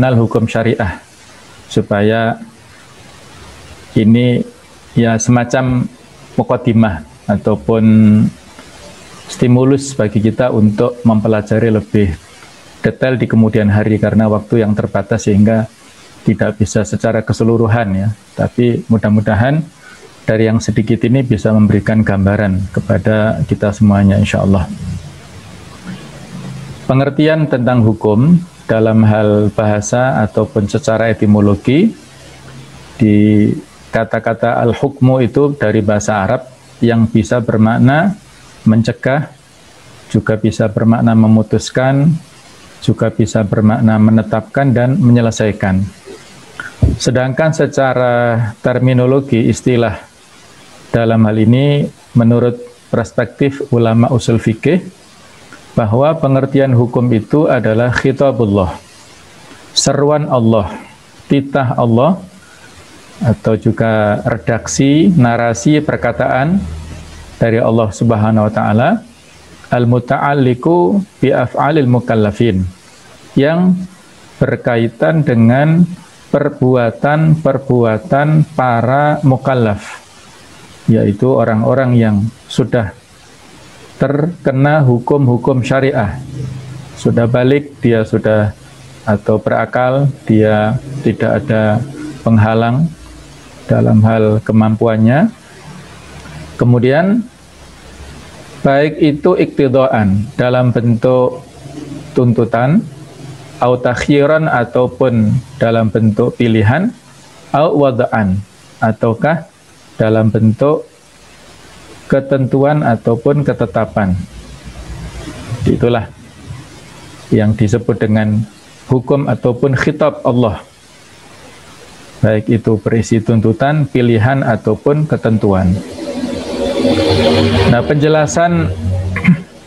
mengenal hukum syariah, supaya ini ya semacam mukadimah ataupun stimulus bagi kita untuk mempelajari lebih detail di kemudian hari, karena waktu yang terbatas sehingga tidak bisa secara keseluruhan ya. Tapi mudah-mudahan dari yang sedikit ini bisa memberikan gambaran kepada kita semuanya insya Allah. Pengertian tentang hukum dalam hal bahasa ataupun secara etimologi, di kata-kata al-hukmu itu dari bahasa Arab yang bisa bermakna mencegah, juga bisa bermakna memutuskan, juga bisa bermakna menetapkan dan menyelesaikan. Sedangkan secara terminologi istilah dalam hal ini menurut perspektif ulama usul fikih, bahwa pengertian hukum itu adalah khitabullah, seruan Allah, titah Allah, atau juga redaksi, narasi, perkataan dari Allah Subhanahu wa Ta'ala, al-muta'alliqu bi af'alil mukallafin, yang berkaitan dengan perbuatan-perbuatan para mukallaf, yaitu orang-orang yang sudah terkena hukum-hukum syariah, sudah balik, dia sudah atau berakal, dia tidak ada penghalang dalam hal kemampuannya. Kemudian baik itu iktidaan dalam bentuk tuntutan, au takhyiran ataupun dalam bentuk pilihan, au wada'an ataukah dalam bentuk ketentuan ataupun ketetapan. Itulah yang disebut dengan hukum ataupun khitab Allah, baik itu berisi tuntutan, pilihan ataupun ketentuan. Nah, penjelasan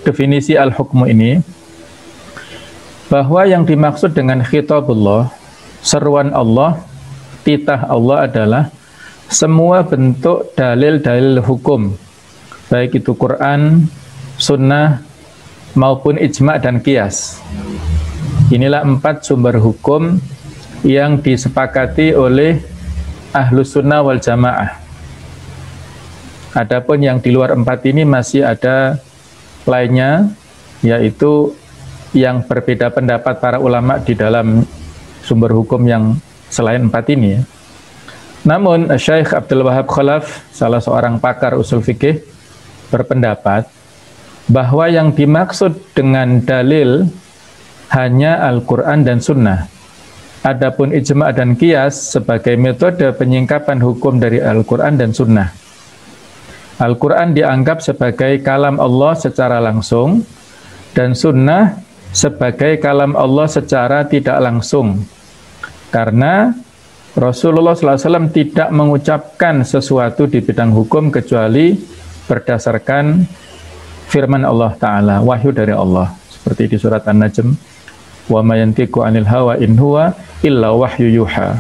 definisi al-hukmu ini, bahwa yang dimaksud dengan khitabullah, seruan Allah, titah Allah adalah semua bentuk dalil-dalil hukum, baik itu Quran, sunnah, maupun ijma' dan qiyas. Inilah 4 sumber hukum yang disepakati oleh ahlus sunnah wal jamaah. Adapun yang di luar 4 ini masih ada lainnya, yaitu yang berbeda pendapat para ulama di dalam sumber hukum yang selain 4 ini. Namun Syekh Abdul Wahab Khalaf, salah seorang pakar usul fikih, berpendapat bahwa yang dimaksud dengan dalil hanya Al-Quran dan Sunnah. Adapun ijma' dan qiyas sebagai metode penyingkapan hukum dari Al-Quran dan Sunnah. Al-Quran dianggap sebagai kalam Allah secara langsung, dan Sunnah sebagai kalam Allah secara tidak langsung. Karena Rasulullah SAW tidak mengucapkan sesuatu di bidang hukum kecuali berdasarkan firman Allah Ta'ala, wahyu dari Allah, seperti di surat An-Najm, wa ma yantiqu 'anil hawa in huwa illa wahyu yuha.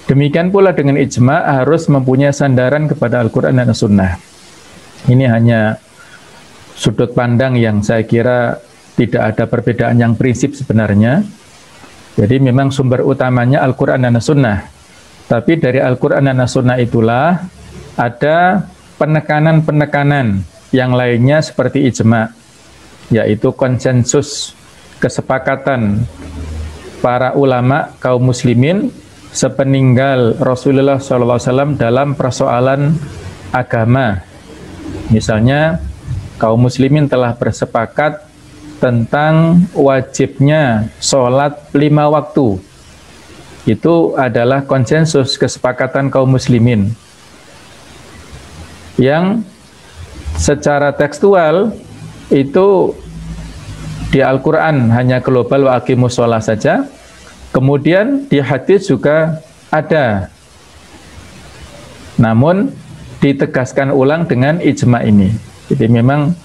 Demikian pula dengan ijma' harus mempunyai sandaran kepada Al-Quran dan Sunnah. Ini hanya sudut pandang yang saya kira tidak ada perbedaan yang prinsip sebenarnya. Jadi memang sumber utamanya Al-Quran dan Sunnah, tapi dari Al-Quran dan Sunnah itulah ada penekanan-penekanan yang lainnya seperti ijma', yaitu konsensus, kesepakatan para ulama kaum muslimin sepeninggal Rasulullah SAW dalam persoalan agama. Misalnya kaum muslimin telah bersepakat tentang wajibnya sholat 5 waktu. Itu adalah konsensus, kesepakatan kaum muslimin, yang secara tekstual itu di Al-Quran hanya global wa aqimus sholah saja, kemudian di hadis juga ada, namun ditegaskan ulang dengan ijma' ini. Jadi memang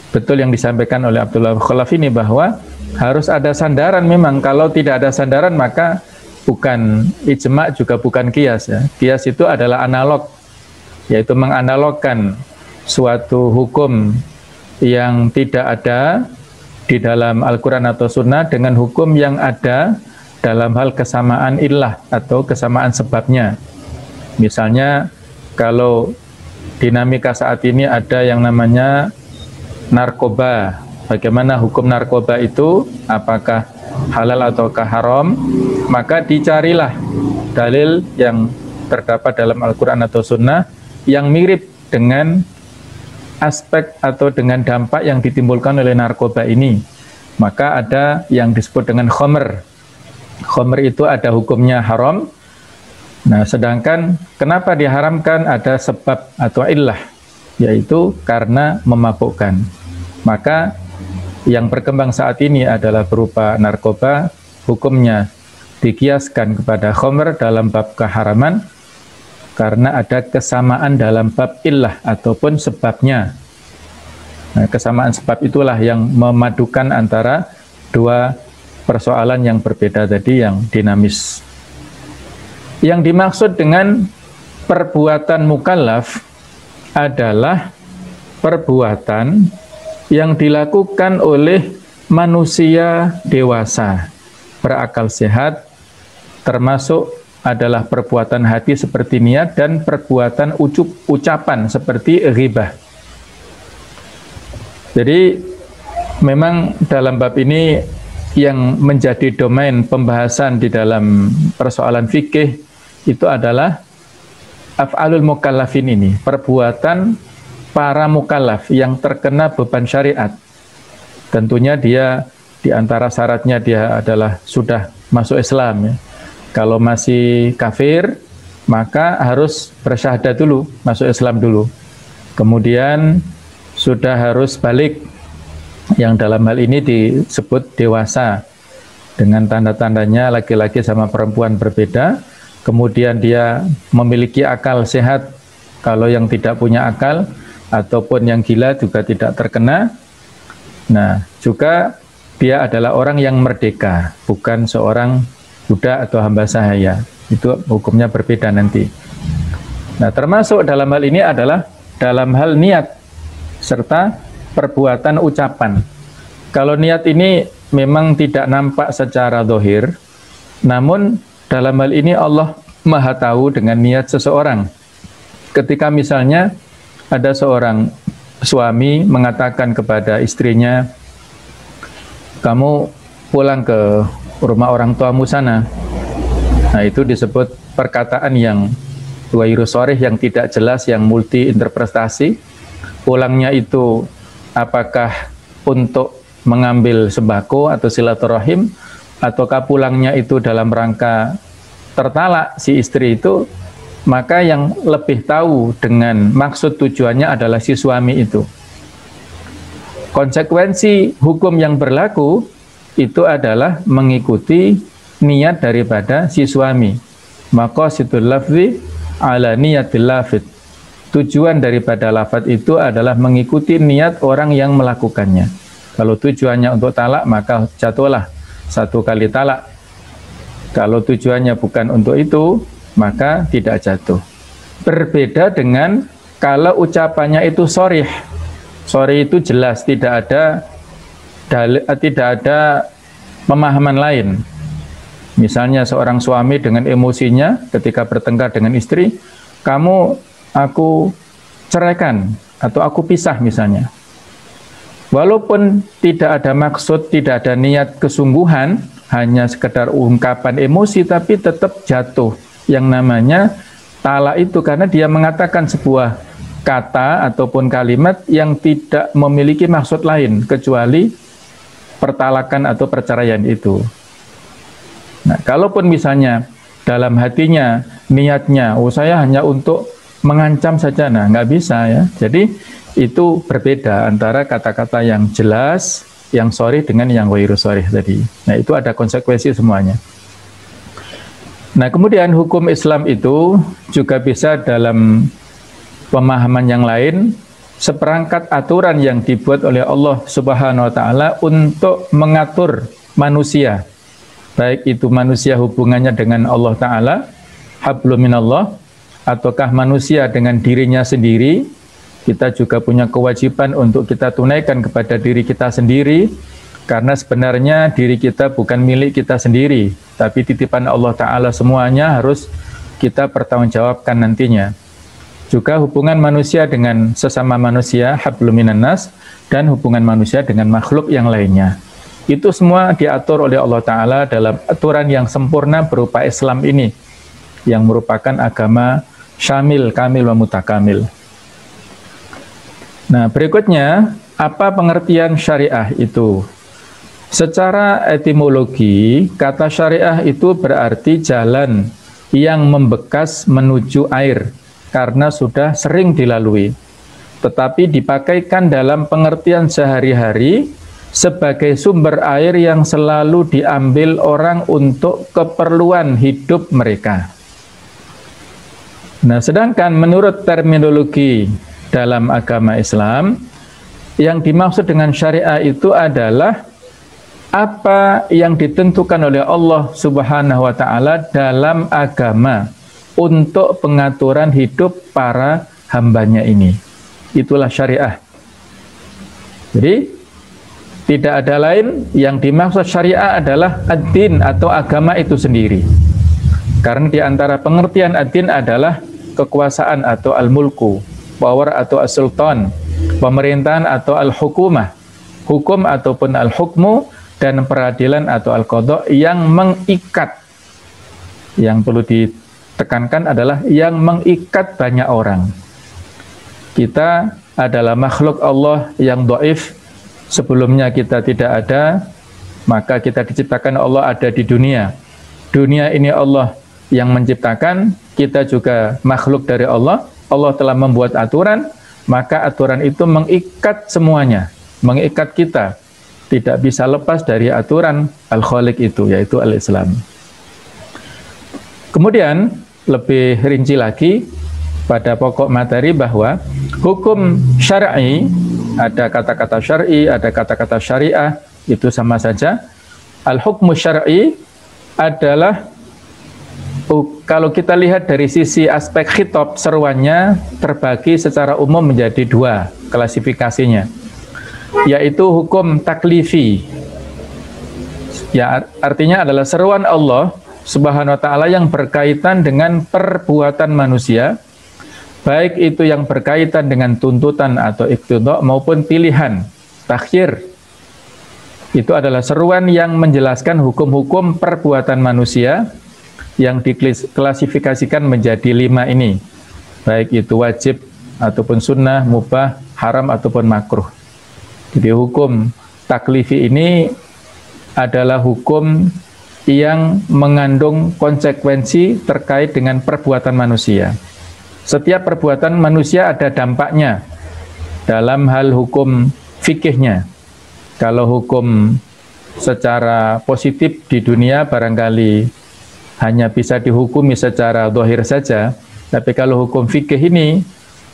betul yang disampaikan oleh Abdullah Khalaf ini, bahwa harus ada sandaran. Memang kalau tidak ada sandaran maka bukan ijma' juga bukan qiyas ya. Qiyas itu adalah analog, yaitu menganalogkan suatu hukum yang tidak ada di dalam Al-Quran atau Sunnah dengan hukum yang ada dalam hal kesamaan illah atau kesamaan sebabnya. Misalnya kalau dinamika saat ini ada yang namanya narkoba. Bagaimana hukum narkoba itu? Apakah halal ataukah haram? Maka dicarilah dalil yang terdapat dalam Al-Quran atau Sunnah yang mirip dengan aspek atau dengan dampak yang ditimbulkan oleh narkoba ini. Maka ada yang disebut dengan khomer. Khomer itu ada hukumnya haram. Nah, sedangkan kenapa diharamkan? Ada sebab atau illah, yaitu karena memabukkan. Maka yang berkembang saat ini adalah berupa narkoba, hukumnya dikiaskan kepada khomer dalam bab keharaman, karena ada kesamaan dalam bab illah ataupun sebabnya. Nah, kesamaan sebab itulah yang memadukan antara dua persoalan yang berbeda tadi, yang dinamis. Yang dimaksud dengan perbuatan mukallaf adalah perbuatan yang dilakukan oleh manusia dewasa, berakal sehat, termasuk adalah perbuatan hati seperti niat dan perbuatan ucapan seperti ghibah. Jadi memang dalam bab ini yang menjadi domain pembahasan di dalam persoalan fikih itu adalah af'alul mukallafin ini, perbuatan para mukallaf yang terkena beban syariat. Tentunya dia di antara syaratnya dia adalah sudah masuk Islam ya. Kalau masih kafir, maka harus bersyahadat dulu, masuk Islam dulu. Kemudian sudah harus balik, yang dalam hal ini disebut dewasa. Dengan tanda-tandanya laki-laki sama perempuan berbeda. Kemudian dia memiliki akal sehat. Kalau yang tidak punya akal, ataupun yang gila juga tidak terkena. Nah, juga dia adalah orang yang merdeka, bukan seorang budak atau hamba sahaya. Itu hukumnya berbeda nanti. Nah, termasuk dalam hal ini adalah dalam hal niat serta perbuatan ucapan. Kalau niat ini memang tidak nampak secara zahir, namun dalam hal ini Allah Maha tahu dengan niat seseorang. Ketika misalnya ada seorang suami mengatakan kepada istrinya, kamu pulang ke rumah orang tuamu sana. Nah, itu disebut perkataan yang ghairu sharih, yang tidak jelas, yang multi interpretasi. Pulangnya itu apakah untuk mengambil sembako atau silaturahim, ataukah pulangnya itu dalam rangka tertalak si istri itu, maka yang lebih tahu dengan maksud tujuannya adalah si suami itu. Konsekuensi hukum yang berlaku itu adalah mengikuti niat daripada si suami. Maqasidul lafzi ala niyatil lafid. Tujuan daripada lafaz itu adalah mengikuti niat orang yang melakukannya. Kalau tujuannya untuk talak, maka jatuhlah satu kali talak. Kalau tujuannya bukan untuk itu, maka tidak jatuh. Berbeda dengan kalau ucapannya itu sharih. Sharih itu jelas, tidak ada pemahaman lain. Misalnya seorang suami dengan emosinya ketika bertengkar dengan istri, aku ceraikan atau aku pisah misalnya. Walaupun tidak ada maksud, tidak ada niat kesungguhan, hanya sekedar ungkapan emosi, tapi tetap jatuh yang namanya talak itu, karena dia mengatakan sebuah kata ataupun kalimat yang tidak memiliki maksud lain kecuali pertalakan atau perceraian itu. Nah, kalaupun misalnya dalam hatinya niatnya, saya hanya untuk mengancam saja, nah nggak bisa ya. Jadi itu berbeda antara kata-kata yang jelas, yang sharih dengan yang ghairu sharih tadi. Nah, itu ada konsekuensi semuanya. Nah, kemudian hukum Islam itu juga bisa dalam pemahaman yang lain, seperangkat aturan yang dibuat oleh Allah Subhanahu wa taala untuk mengatur manusia. Baik itu manusia hubungannya dengan Allah taala, hablum minallah, ataukah manusia dengan dirinya sendiri. Kita juga punya kewajiban untuk kita tunaikan kepada diri kita sendiri, Karena sebenarnya diri kita bukan milik kita sendiri, tapi titipan Allah Ta'ala, semuanya harus kita pertanggungjawabkan nantinya. Juga hubungan manusia dengan sesama manusia, hablum minan nas, dan hubungan manusia dengan makhluk yang lainnya. Itu semua diatur oleh Allah Ta'ala dalam aturan yang sempurna berupa Islam ini, yang merupakan agama syamil, kamil, wa mutakamil. Nah, berikutnya, apa pengertian syariah itu? Secara etimologi, kata syariah itu berarti jalan yang membekas menuju air, karena sudah sering dilalui. Tetapi dipakaikan dalam pengertian sehari-hari sebagai sumber air yang selalu diambil orang untuk keperluan hidup mereka. Nah, sedangkan menurut terminologi dalam agama Islam, yang dimaksud dengan syariah itu adalah apa yang ditentukan oleh Allah Subhanahu wa Ta'ala dalam agama untuk pengaturan hidup para hambanya ini. Itulah syariah. Jadi tidak ada lain, yang dimaksud syariah adalah ad-din atau agama itu sendiri. Karena di antara pengertian ad-din adalah kekuasaan atau al-mulku, power atau as-sultan, pemerintahan atau al-hukumah, hukum ataupun al-hukmu, dan peradilan atau al-qadha yang mengikat. Yang perlu ditekankan adalah yang mengikat banyak orang. Kita adalah makhluk Allah yang dhaif. Sebelumnya kita tidak ada, maka kita diciptakan Allah ada di dunia. Dunia ini Allah yang menciptakan, kita juga makhluk dari Allah. Allah telah membuat aturan, maka aturan itu mengikat semuanya, mengikat kita. Tidak bisa lepas dari aturan Al-Khaliq itu, yaitu Al-Islam. Kemudian, lebih rinci lagi, pada pokok materi bahwa hukum syar'i, ada kata-kata syar'i, ada kata-kata syariah, itu sama saja. Al-hukmu syar'i adalah, kalau kita lihat dari sisi aspek khitab, seruannya terbagi secara umum menjadi dua klasifikasinya, yaitu hukum taklifi. Ya, artinya adalah seruan Allah Subhanahu wa Ta'ala yang berkaitan dengan perbuatan manusia, baik itu yang berkaitan dengan tuntutan atau iqtida maupun pilihan, takhir. Itu adalah seruan yang menjelaskan hukum-hukum perbuatan manusia yang diklasifikasikan menjadi 5 ini, baik itu wajib ataupun sunnah, mubah, haram ataupun makruh. Jadi hukum taklifi ini adalah hukum yang mengandung konsekuensi terkait dengan perbuatan manusia. Setiap perbuatan manusia ada dampaknya dalam hal hukum fikihnya. Kalau hukum secara positif di dunia barangkali hanya bisa dihukumi secara zahir saja, tapi kalau hukum fikih ini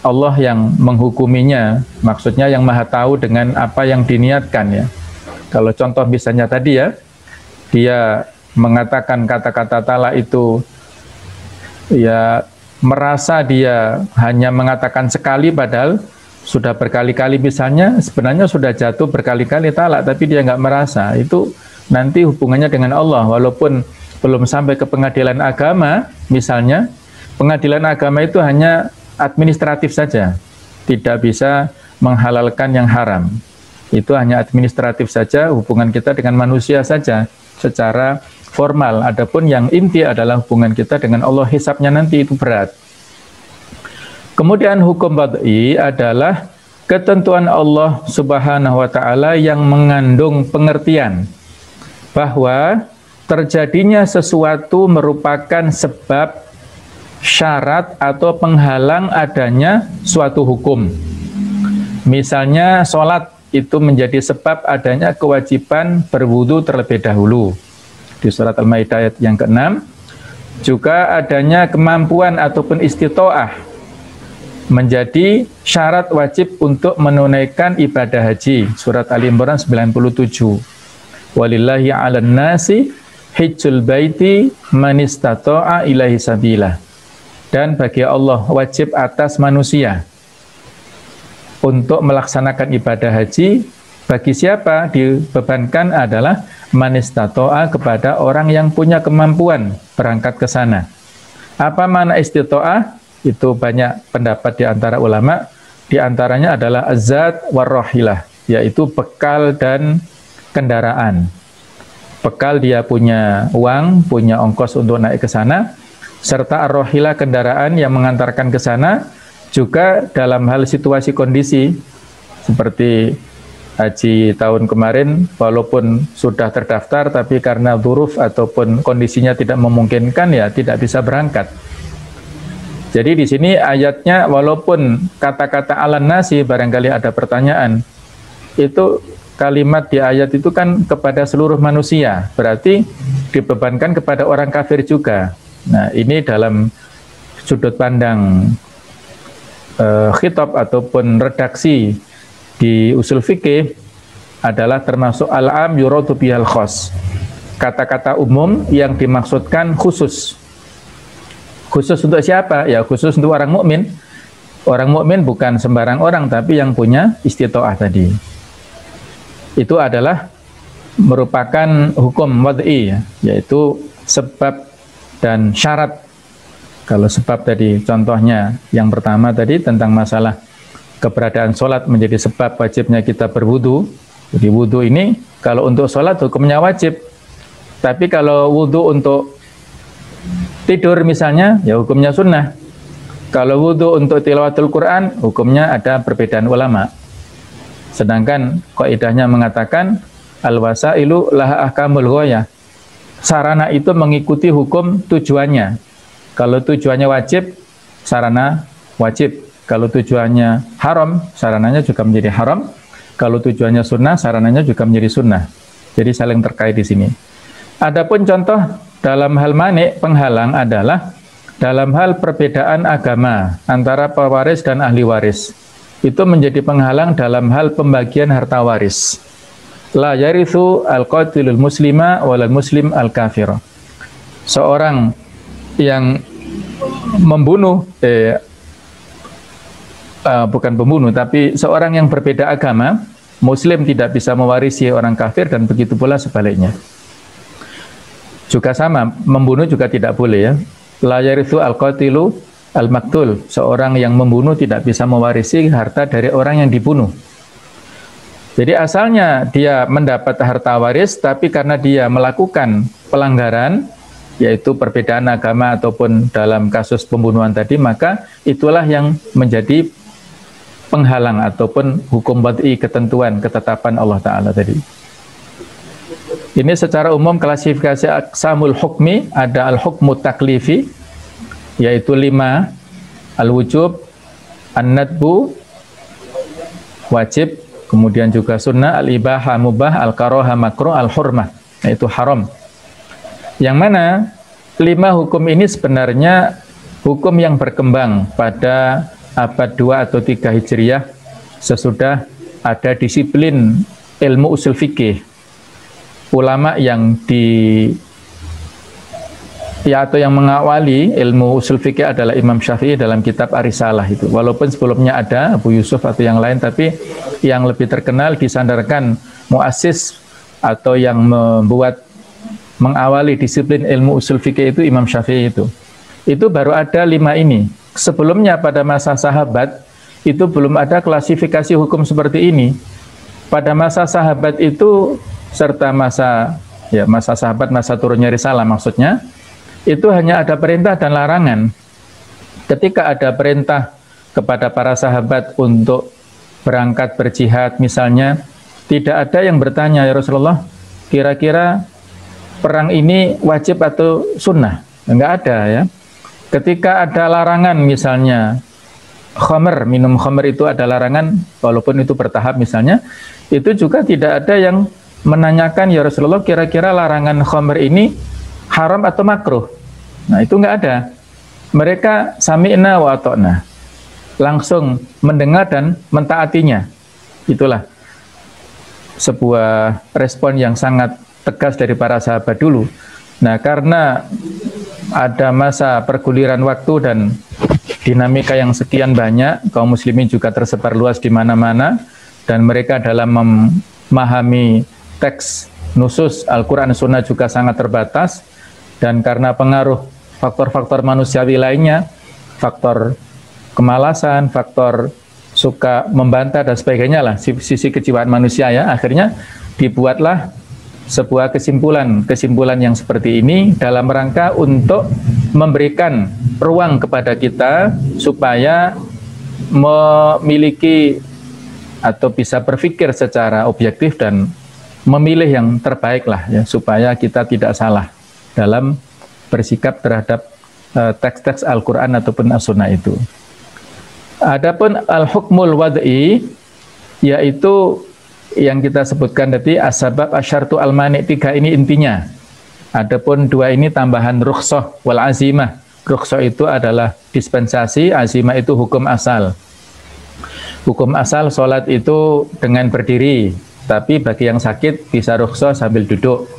Allah yang menghukuminya, maksudnya yang maha tahu dengan apa yang diniatkan ya. Kalau contoh misalnya tadi ya, dia mengatakan kata-kata talak itu ya merasa dia hanya mengatakan sekali padahal sudah berkali-kali, misalnya sebenarnya sudah jatuh berkali-kali talak tapi dia nggak merasa, itu nanti hubungannya dengan Allah walaupun belum sampai ke pengadilan agama. Misalnya pengadilan agama itu hanya administratif saja, tidak bisa menghalalkan yang haram. Itu hanya administratif saja, hubungan kita dengan manusia saja secara formal. Adapun yang inti adalah hubungan kita dengan Allah, hisabnya nanti itu berat. Kemudian hukum wad'i adalah ketentuan Allah Subhanahu wa Ta'ala yang mengandung pengertian bahwa terjadinya sesuatu merupakan sebab, syarat atau penghalang adanya suatu hukum. Misalnya sholat itu menjadi sebab adanya kewajiban berwudu terlebih dahulu di surat Al-Maidah ayat yang ke-6. Juga adanya kemampuan ataupun istitoah menjadi syarat wajib untuk menunaikan ibadah haji, surat Ali Imran 97. Walillahi 'alan nasi hijjul baiti man istata'a ilaihi sabila. Dan bagi Allah wajib atas manusia untuk melaksanakan ibadah haji Bagi siapa dibebankan adalah manistato'a, kepada orang yang punya kemampuan berangkat ke sana. Apa makna istito'ah? Itu banyak pendapat di antara ulama. Di antaranya adalah azad warrohilah, yaitu bekal dan kendaraan. Bekal dia punya uang, punya ongkos untuk naik ke sana, serta arrohilah kendaraan yang mengantarkan ke sana, juga dalam hal situasi kondisi seperti haji tahun kemarin, walaupun sudah terdaftar, tapi karena dzuruf ataupun kondisinya tidak memungkinkan, ya tidak bisa berangkat. Jadi di sini ayatnya, walaupun kata-kata alan nasi, barangkali ada pertanyaan, itu kalimat di ayat itu kan kepada seluruh manusia, berarti dibebankan kepada orang kafir juga. Nah, ini dalam sudut pandang khitab ataupun redaksi di usul fikih adalah termasuk al-am yuradu bihal khos. Kata-kata umum yang dimaksudkan khusus. Khusus untuk siapa? Ya khusus untuk orang mukmin. Orang mukmin bukan sembarang orang, tapi yang punya istitoah tadi. Itu adalah merupakan hukum wad'i, yaitu sebab dan syarat. Kalau sebab tadi contohnya yang pertama tadi tentang masalah keberadaan sholat menjadi sebab wajibnya kita berwudu. Jadi wudu ini kalau untuk sholat hukumnya wajib. Tapi kalau wudu untuk tidur misalnya, ya hukumnya sunnah. Kalau wudu untuk tilawatul Quran, hukumnya ada perbedaan ulama. Sedangkan kaidahnya mengatakan al-wasailu laha ahkamul ghayah. Sarana itu mengikuti hukum tujuannya. Kalau tujuannya wajib, sarana wajib. Kalau tujuannya haram, sarananya juga menjadi haram. Kalau tujuannya sunnah, sarananya juga menjadi sunnah. Jadi saling terkait di sini. Adapun contoh dalam hal mani' penghalang adalah dalam hal perbedaan agama antara pewaris dan ahli waris. Itu menjadi penghalang dalam hal pembagian harta waris. La yarithu al-qatilul muslima walal muslim al-kafir. Seorang yang membunuh bukan pembunuh, tapi seorang yang berbeda agama, muslim tidak bisa mewarisi orang kafir, dan begitu pula sebaliknya. Juga sama, membunuh juga tidak boleh ya. La yarithu al-qatilu al-maktul. Seorang yang membunuh tidak bisa mewarisi harta dari orang yang dibunuh. Jadi asalnya dia mendapat harta waris, tapi karena dia melakukan pelanggaran, yaitu perbedaan agama ataupun dalam kasus pembunuhan tadi, maka itulah yang menjadi penghalang ataupun hukum wad'i, ketentuan, ketetapan Allah Ta'ala tadi. Ini secara umum klasifikasi aqsamul hukmi, ada al-hukmu taklifi, yaitu 5, al-wujub, an-nadbu, wajib, kemudian juga sunnah, al-ibaha, mubah, al-karoha, makruh, al-hurmah, yaitu haram. Yang mana 5 hukum ini sebenarnya hukum yang berkembang pada abad 2 atau 3 Hijriyah, sesudah ada disiplin ilmu usul fikih. Ulama yang atau yang mengawali ilmu usul fikih adalah Imam Syafi'i dalam kitab Ar-Risalah itu. Walaupun sebelumnya ada Abu Yusuf atau yang lain, tapi yang lebih terkenal disandarkan muassis atau yang mengawali disiplin ilmu usul fikih itu Imam Syafi'i itu. Itu baru ada 5 ini. Sebelumnya pada masa sahabat itu belum ada klasifikasi hukum seperti ini. Pada masa sahabat itu serta masa sahabat, masa turunnya risalah maksudnya, itu hanya ada perintah dan larangan. Ketika ada perintah kepada para sahabat untuk berangkat berjihad misalnya, tidak ada yang bertanya, ya Rasulullah, kira-kira perang ini wajib atau sunnah? Enggak ada ya. Ketika ada larangan misalnya khamr, minum khamr itu ada larangan, walaupun itu bertahap misalnya, itu juga tidak ada yang menanyakan, ya Rasulullah, kira-kira larangan khamr ini haram atau makruh. Nah, itu enggak ada. Mereka sami'na wa ata'na, langsung mendengar dan mentaatinya. Itulah sebuah respon yang sangat tegas dari para sahabat dulu. Nah, karena ada masa perguliran waktu dan dinamika yang sekian banyak, kaum muslimin juga tersebar luas di mana-mana, dan mereka dalam memahami teks nusus Al-Quran Sunnah juga sangat terbatas, dan karena pengaruh faktor-faktor manusiawi lainnya, faktor kemalasan, faktor suka membantah dan sebagainya lah, sisi kejiwaan manusia ya, akhirnya dibuatlah sebuah kesimpulan yang seperti ini dalam rangka untuk memberikan ruang kepada kita supaya memiliki atau bisa berpikir secara objektif dan memilih yang terbaik lah ya, supaya kita tidak salah dalam bersikap terhadap teks-teks Al-Quran ataupun As-Sunnah itu. Adapun al-hukmul wad'i, yaitu yang kita sebutkan tadi as-sabab asyartu al-mani', 3 ini intinya. Adapun 2 ini tambahan rukhsah wal azimah. Rukhsah itu adalah dispensasi, azimah itu hukum asal. Hukum asal sholat itu dengan berdiri, tapi bagi yang sakit bisa rukhsah sambil duduk.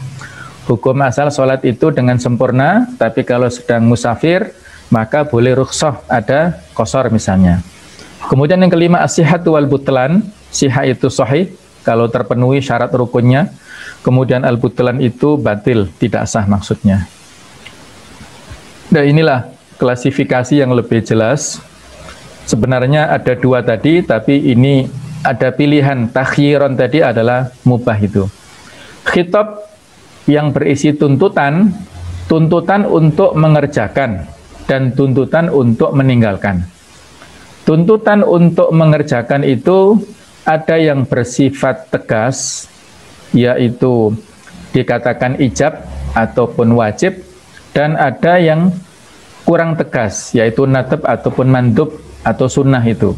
Hukum asal sholat itu dengan sempurna, tapi kalau sedang musafir maka boleh rukhsah, ada qashar misalnya. Kemudian yang kelima as-sihhatu wal butlan, sihah itu sahih kalau terpenuhi syarat rukunnya, kemudian al-butlan itu batil, tidak sah maksudnya. Nah inilah klasifikasi yang lebih jelas. Sebenarnya ada 2 tadi, tapi ini ada pilihan. Takhyiron tadi adalah mubah itu. Khitab yang berisi tuntutan untuk mengerjakan dan tuntutan untuk meninggalkan. Tuntutan untuk mengerjakan itu ada yang bersifat tegas, yaitu dikatakan ijab ataupun wajib, dan ada yang kurang tegas, yaitu nadab ataupun mandub atau sunnah itu.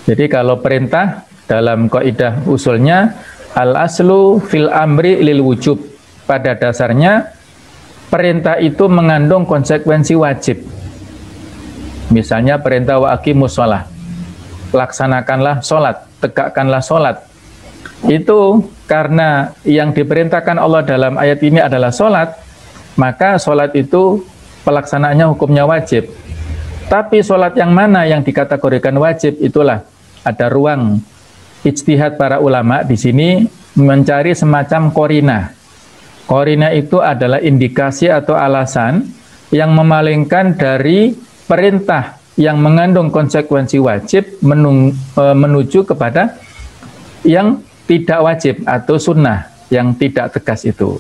Jadi kalau perintah dalam kaidah usulnya al-aslu fil amri lil wujub, pada dasarnya perintah itu mengandung konsekuensi wajib. Misalnya perintah wa aqimus shalah, laksanakanlah sholat, tegakkanlah sholat. Itu karena yang diperintahkan Allah dalam ayat ini adalah sholat, maka sholat itu pelaksanaannya hukumnya wajib. Tapi sholat yang mana yang dikategorikan wajib, itulah ada ruang ijtihad para ulama di sini mencari semacam korina. Korina itu adalah indikasi atau alasan yang memalingkan dari perintah yang mengandung konsekuensi wajib menuju kepada yang tidak wajib atau sunnah yang tidak tegas itu.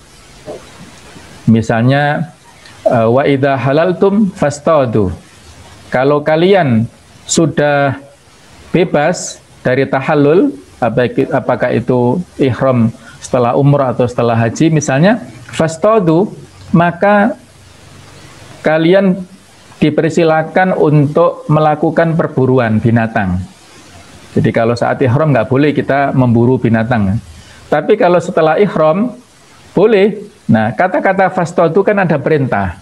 Misalnya wa idza halaltum fastadu, kalau kalian sudah bebas dari tahallul, apakah itu ihram setelah umrah atau setelah haji misalnya, fastadu, maka kalian dipersilakan untuk melakukan perburuan binatang. Jadi kalau saat ihram nggak boleh kita memburu binatang. Tapi kalau setelah ihram boleh. Nah, kata-kata fastadu kan ada perintah.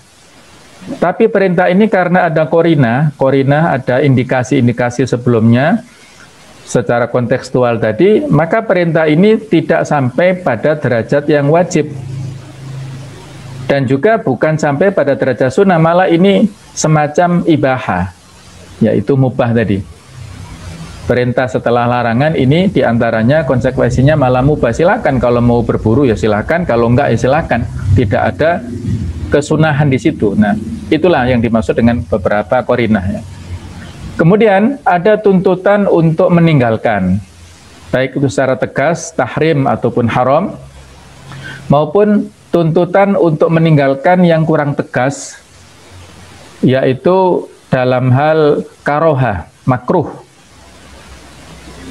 Tapi perintah ini karena ada korina ada indikasi-indikasi sebelumnya secara kontekstual tadi, maka perintah ini tidak sampai pada derajat yang wajib. Dan juga bukan sampai pada derajat sunnah, malah ini semacam ibahah, yaitu mubah tadi. Perintah setelah larangan ini diantaranya konsekuensinya malah mubah. Silakan kalau mau berburu ya silakan, kalau enggak ya silakan. Tidak ada kesunahan di situ. Nah, itulah yang dimaksud dengan beberapa korinah ya. Kemudian ada tuntutan untuk meninggalkan, baik itu secara tegas, tahrim ataupun haram, maupun tuntutan untuk meninggalkan yang kurang tegas, yaitu dalam hal karoha, makruh.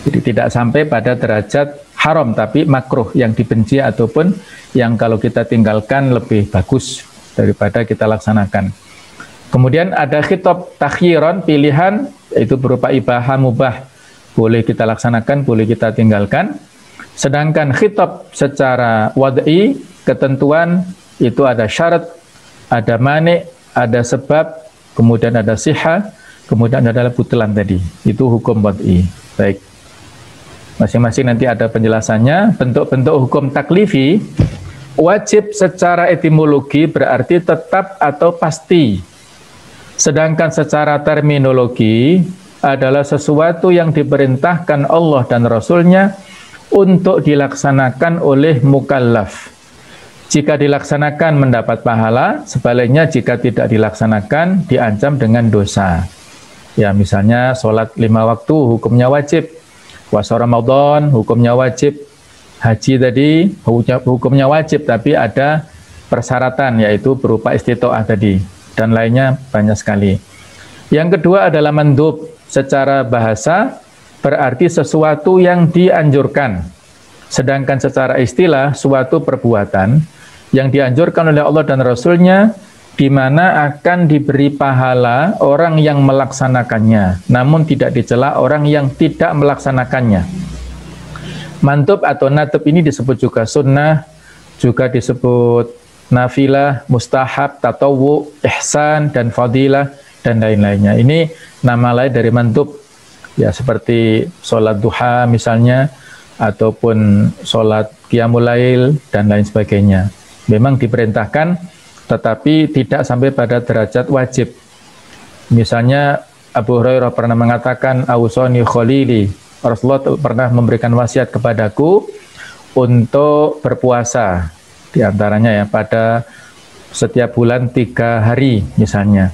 Jadi tidak sampai pada derajat haram, tapi makruh, yang dibenci ataupun yang kalau kita tinggalkan lebih bagus daripada kita laksanakan. Kemudian ada khitab takhyiron, pilihan, yaitu berupa ibahah, mubah, boleh kita laksanakan, boleh kita tinggalkan. Sedangkan khitab secara wad'i, ketentuan, itu ada syarat, ada mani', ada sebab, kemudian ada sihah, kemudian ada butlan tadi. Itu hukum wad'i. Baik. Masing-masing nanti ada penjelasannya. Bentuk-bentuk hukum taklifi, wajib secara etimologi berarti tetap atau pasti. Sedangkan secara terminologi adalah sesuatu yang diperintahkan Allah dan Rasulnya untuk dilaksanakan oleh mukallaf. Jika dilaksanakan mendapat pahala, sebaliknya jika tidak dilaksanakan diancam dengan dosa. Ya, misalnya sholat 5 waktu hukumnya wajib, puasa Ramadan hukumnya wajib, haji tadi hukumnya wajib, tapi ada persyaratan yaitu berupa istitoah tadi, dan lainnya banyak sekali. Yang kedua adalah mandub. Secara bahasa berarti sesuatu yang dianjurkan, sedangkan secara istilah suatu perbuatan yang dianjurkan oleh Allah dan Rasul-Nya, di mana akan diberi pahala orang yang melaksanakannya, namun tidak dicela orang yang tidak melaksanakannya. Mantub atau natub ini disebut juga sunnah, juga disebut nafilah, mustahab, tatawu, ihsan, dan fadilah, dan lain-lainnya. Ini nama lain dari mantub, ya, seperti sholat duha misalnya, ataupun sholat qiyamul lail, dan lain sebagainya. Memang diperintahkan, tetapi tidak sampai pada derajat wajib. Misalnya Abu Hurairah pernah mengatakan, "Awsani khalili," Rasulullah pernah memberikan wasiat kepadaku untuk berpuasa, di antaranya ya pada setiap bulan 3 hari misalnya.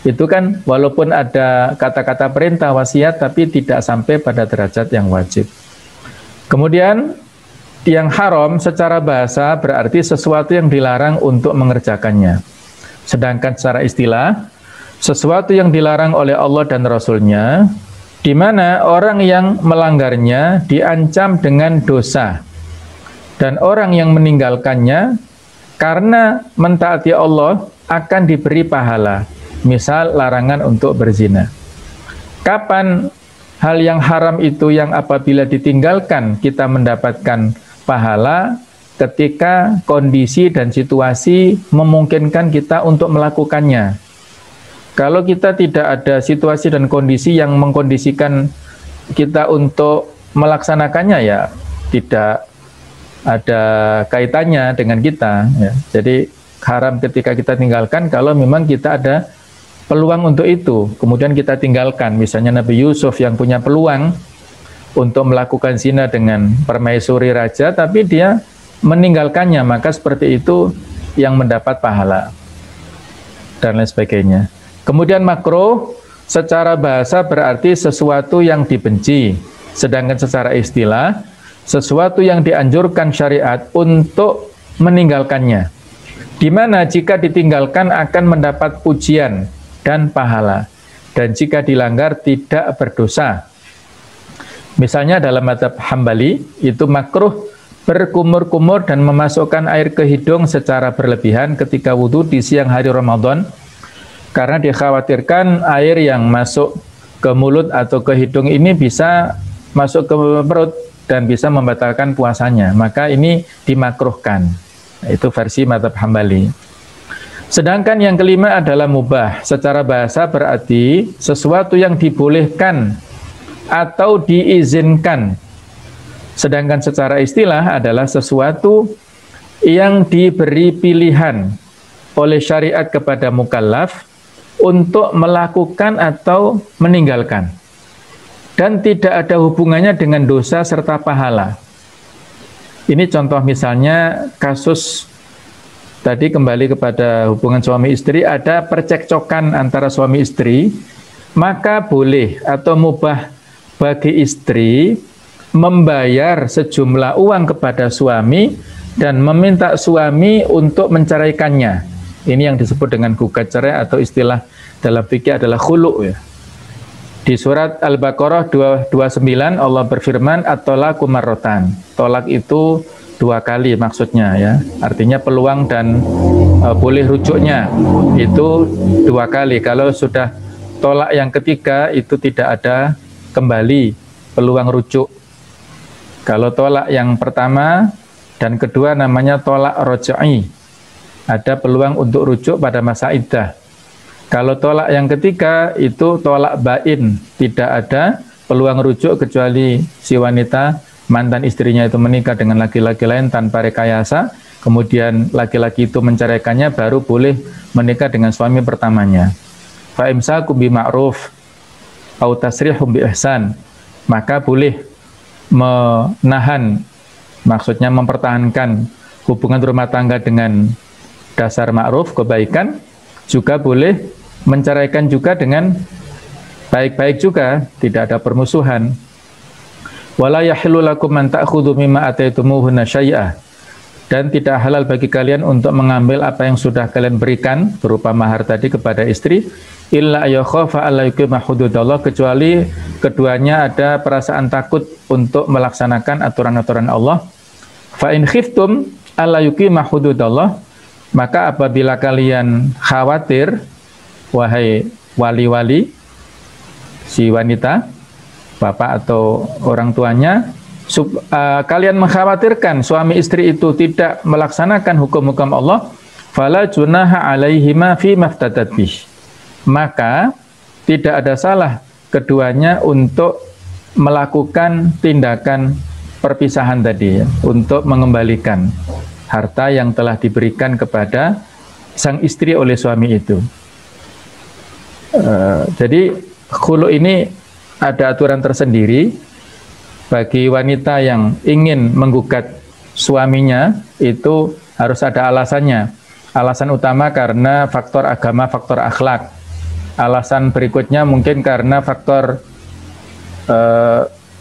Itu kan walaupun ada kata-kata perintah wasiat, tapi tidak sampai pada derajat yang wajib. Kemudian yang haram secara bahasa berarti sesuatu yang dilarang untuk mengerjakannya. Sedangkan secara istilah, sesuatu yang dilarang oleh Allah dan Rasul-Nya, di mana orang yang melanggarnya diancam dengan dosa. Dan orang yang meninggalkannya karena mentaati Allah akan diberi pahala. Misal larangan untuk berzina. Kapan hal yang haram itu yang apabila ditinggalkan kita mendapatkan pahala? Ketika kondisi dan situasi memungkinkan kita untuk melakukannya. Kalau kita tidak ada situasi dan kondisi yang mengkondisikan kita untuk melaksanakannya, ya tidak ada kaitannya dengan kita, ya. Jadi haram ketika kita tinggalkan kalau memang kita ada peluang untuk itu, kemudian kita tinggalkan. Misalnya Nabi Yusuf yang punya peluang untuk melakukan zina dengan permaisuri raja, tapi dia meninggalkannya, maka seperti itu yang mendapat pahala, dan lain sebagainya. Kemudian makruh secara bahasa berarti sesuatu yang dibenci, sedangkan secara istilah sesuatu yang dianjurkan syariat untuk meninggalkannya, di mana jika ditinggalkan akan mendapat pujian dan pahala, dan jika dilanggar tidak berdosa. Misalnya dalam mazhab Hambali itu makruh berkumur-kumur dan memasukkan air ke hidung secara berlebihan ketika wudhu di siang hari Ramadan, karena dikhawatirkan air yang masuk ke mulut atau ke hidung ini bisa masuk ke perut dan bisa membatalkan puasanya, maka ini dimakruhkan. Itu versi mazhab Hambali. Sedangkan yang kelima adalah mubah. Secara bahasa berarti sesuatu yang dibolehkan atau diizinkan. Sedangkan secara istilah adalah sesuatu yang diberi pilihan oleh syariat kepada mukallaf untuk melakukan atau meninggalkan, dan tidak ada hubungannya dengan dosa serta pahala. Ini contoh misalnya kasus tadi, kembali kepada hubungan suami istri, ada percekcokan antara suami istri, maka boleh atau mubah bagi istri membayar sejumlah uang kepada suami dan meminta suami untuk menceraikannya. Ini yang disebut dengan gugat cerai, atau istilah dalam fikih adalah khulu, ya. Di surat Al-Baqarah 229 Allah berfirman, at-thalaqu marratan. Tolak itu 2 kali maksudnya, ya. Artinya peluang dan boleh rujuknya itu 2 kali. Kalau sudah tolak yang ketiga itu tidak ada kembali peluang rujuk. Kalau tolak yang pertama dan kedua namanya tolak rojai, ada peluang untuk rujuk pada masa iddah. Kalau tolak yang ketiga itu tolak bain, tidak ada peluang rujuk kecuali si wanita, mantan istrinya itu menikah dengan laki-laki lain tanpa rekayasa, kemudian laki-laki itu menceraikannya, baru boleh menikah dengan suami pertamanya. Fa imsakum bi ma'ruf au tasrihum bi ihsan. Maka boleh menahan, maksudnya mempertahankan hubungan rumah tangga dengan dasar ma'ruf, kebaikan, juga boleh menceraikan juga dengan baik-baik juga, tidak ada permusuhan. Wala yahillu lakum an ta'khudhu mimma ataitumuhunna syai'ah, dan tidak halal bagi kalian untuk mengambil apa yang sudah kalian berikan berupa mahar tadi kepada istri, illa ayyakhafa alla yuqima hududallah, kecuali keduanya ada perasaan takut untuk melaksanakan aturan-aturan Allah. Fa in khiftum alla yuqima hududallah, maka apabila kalian khawatir, wahai wali-wali si wanita, bapak atau orang tuanya, kalian mengkhawatirkan suami istri itu tidak melaksanakan hukum-hukum Allah, fala junaha alaihima fi maftadat bih, maka tidak ada salah keduanya untuk melakukan tindakan perpisahan tadi, ya, untuk mengembalikan harta yang telah diberikan kepada sang istri oleh suami itu. Jadi khulu ini ada aturan tersendiri bagi wanita yang ingin menggugat suaminya, itu harus ada alasannya. Alasan utama karena faktor agama, faktor akhlak. Alasan berikutnya mungkin karena faktor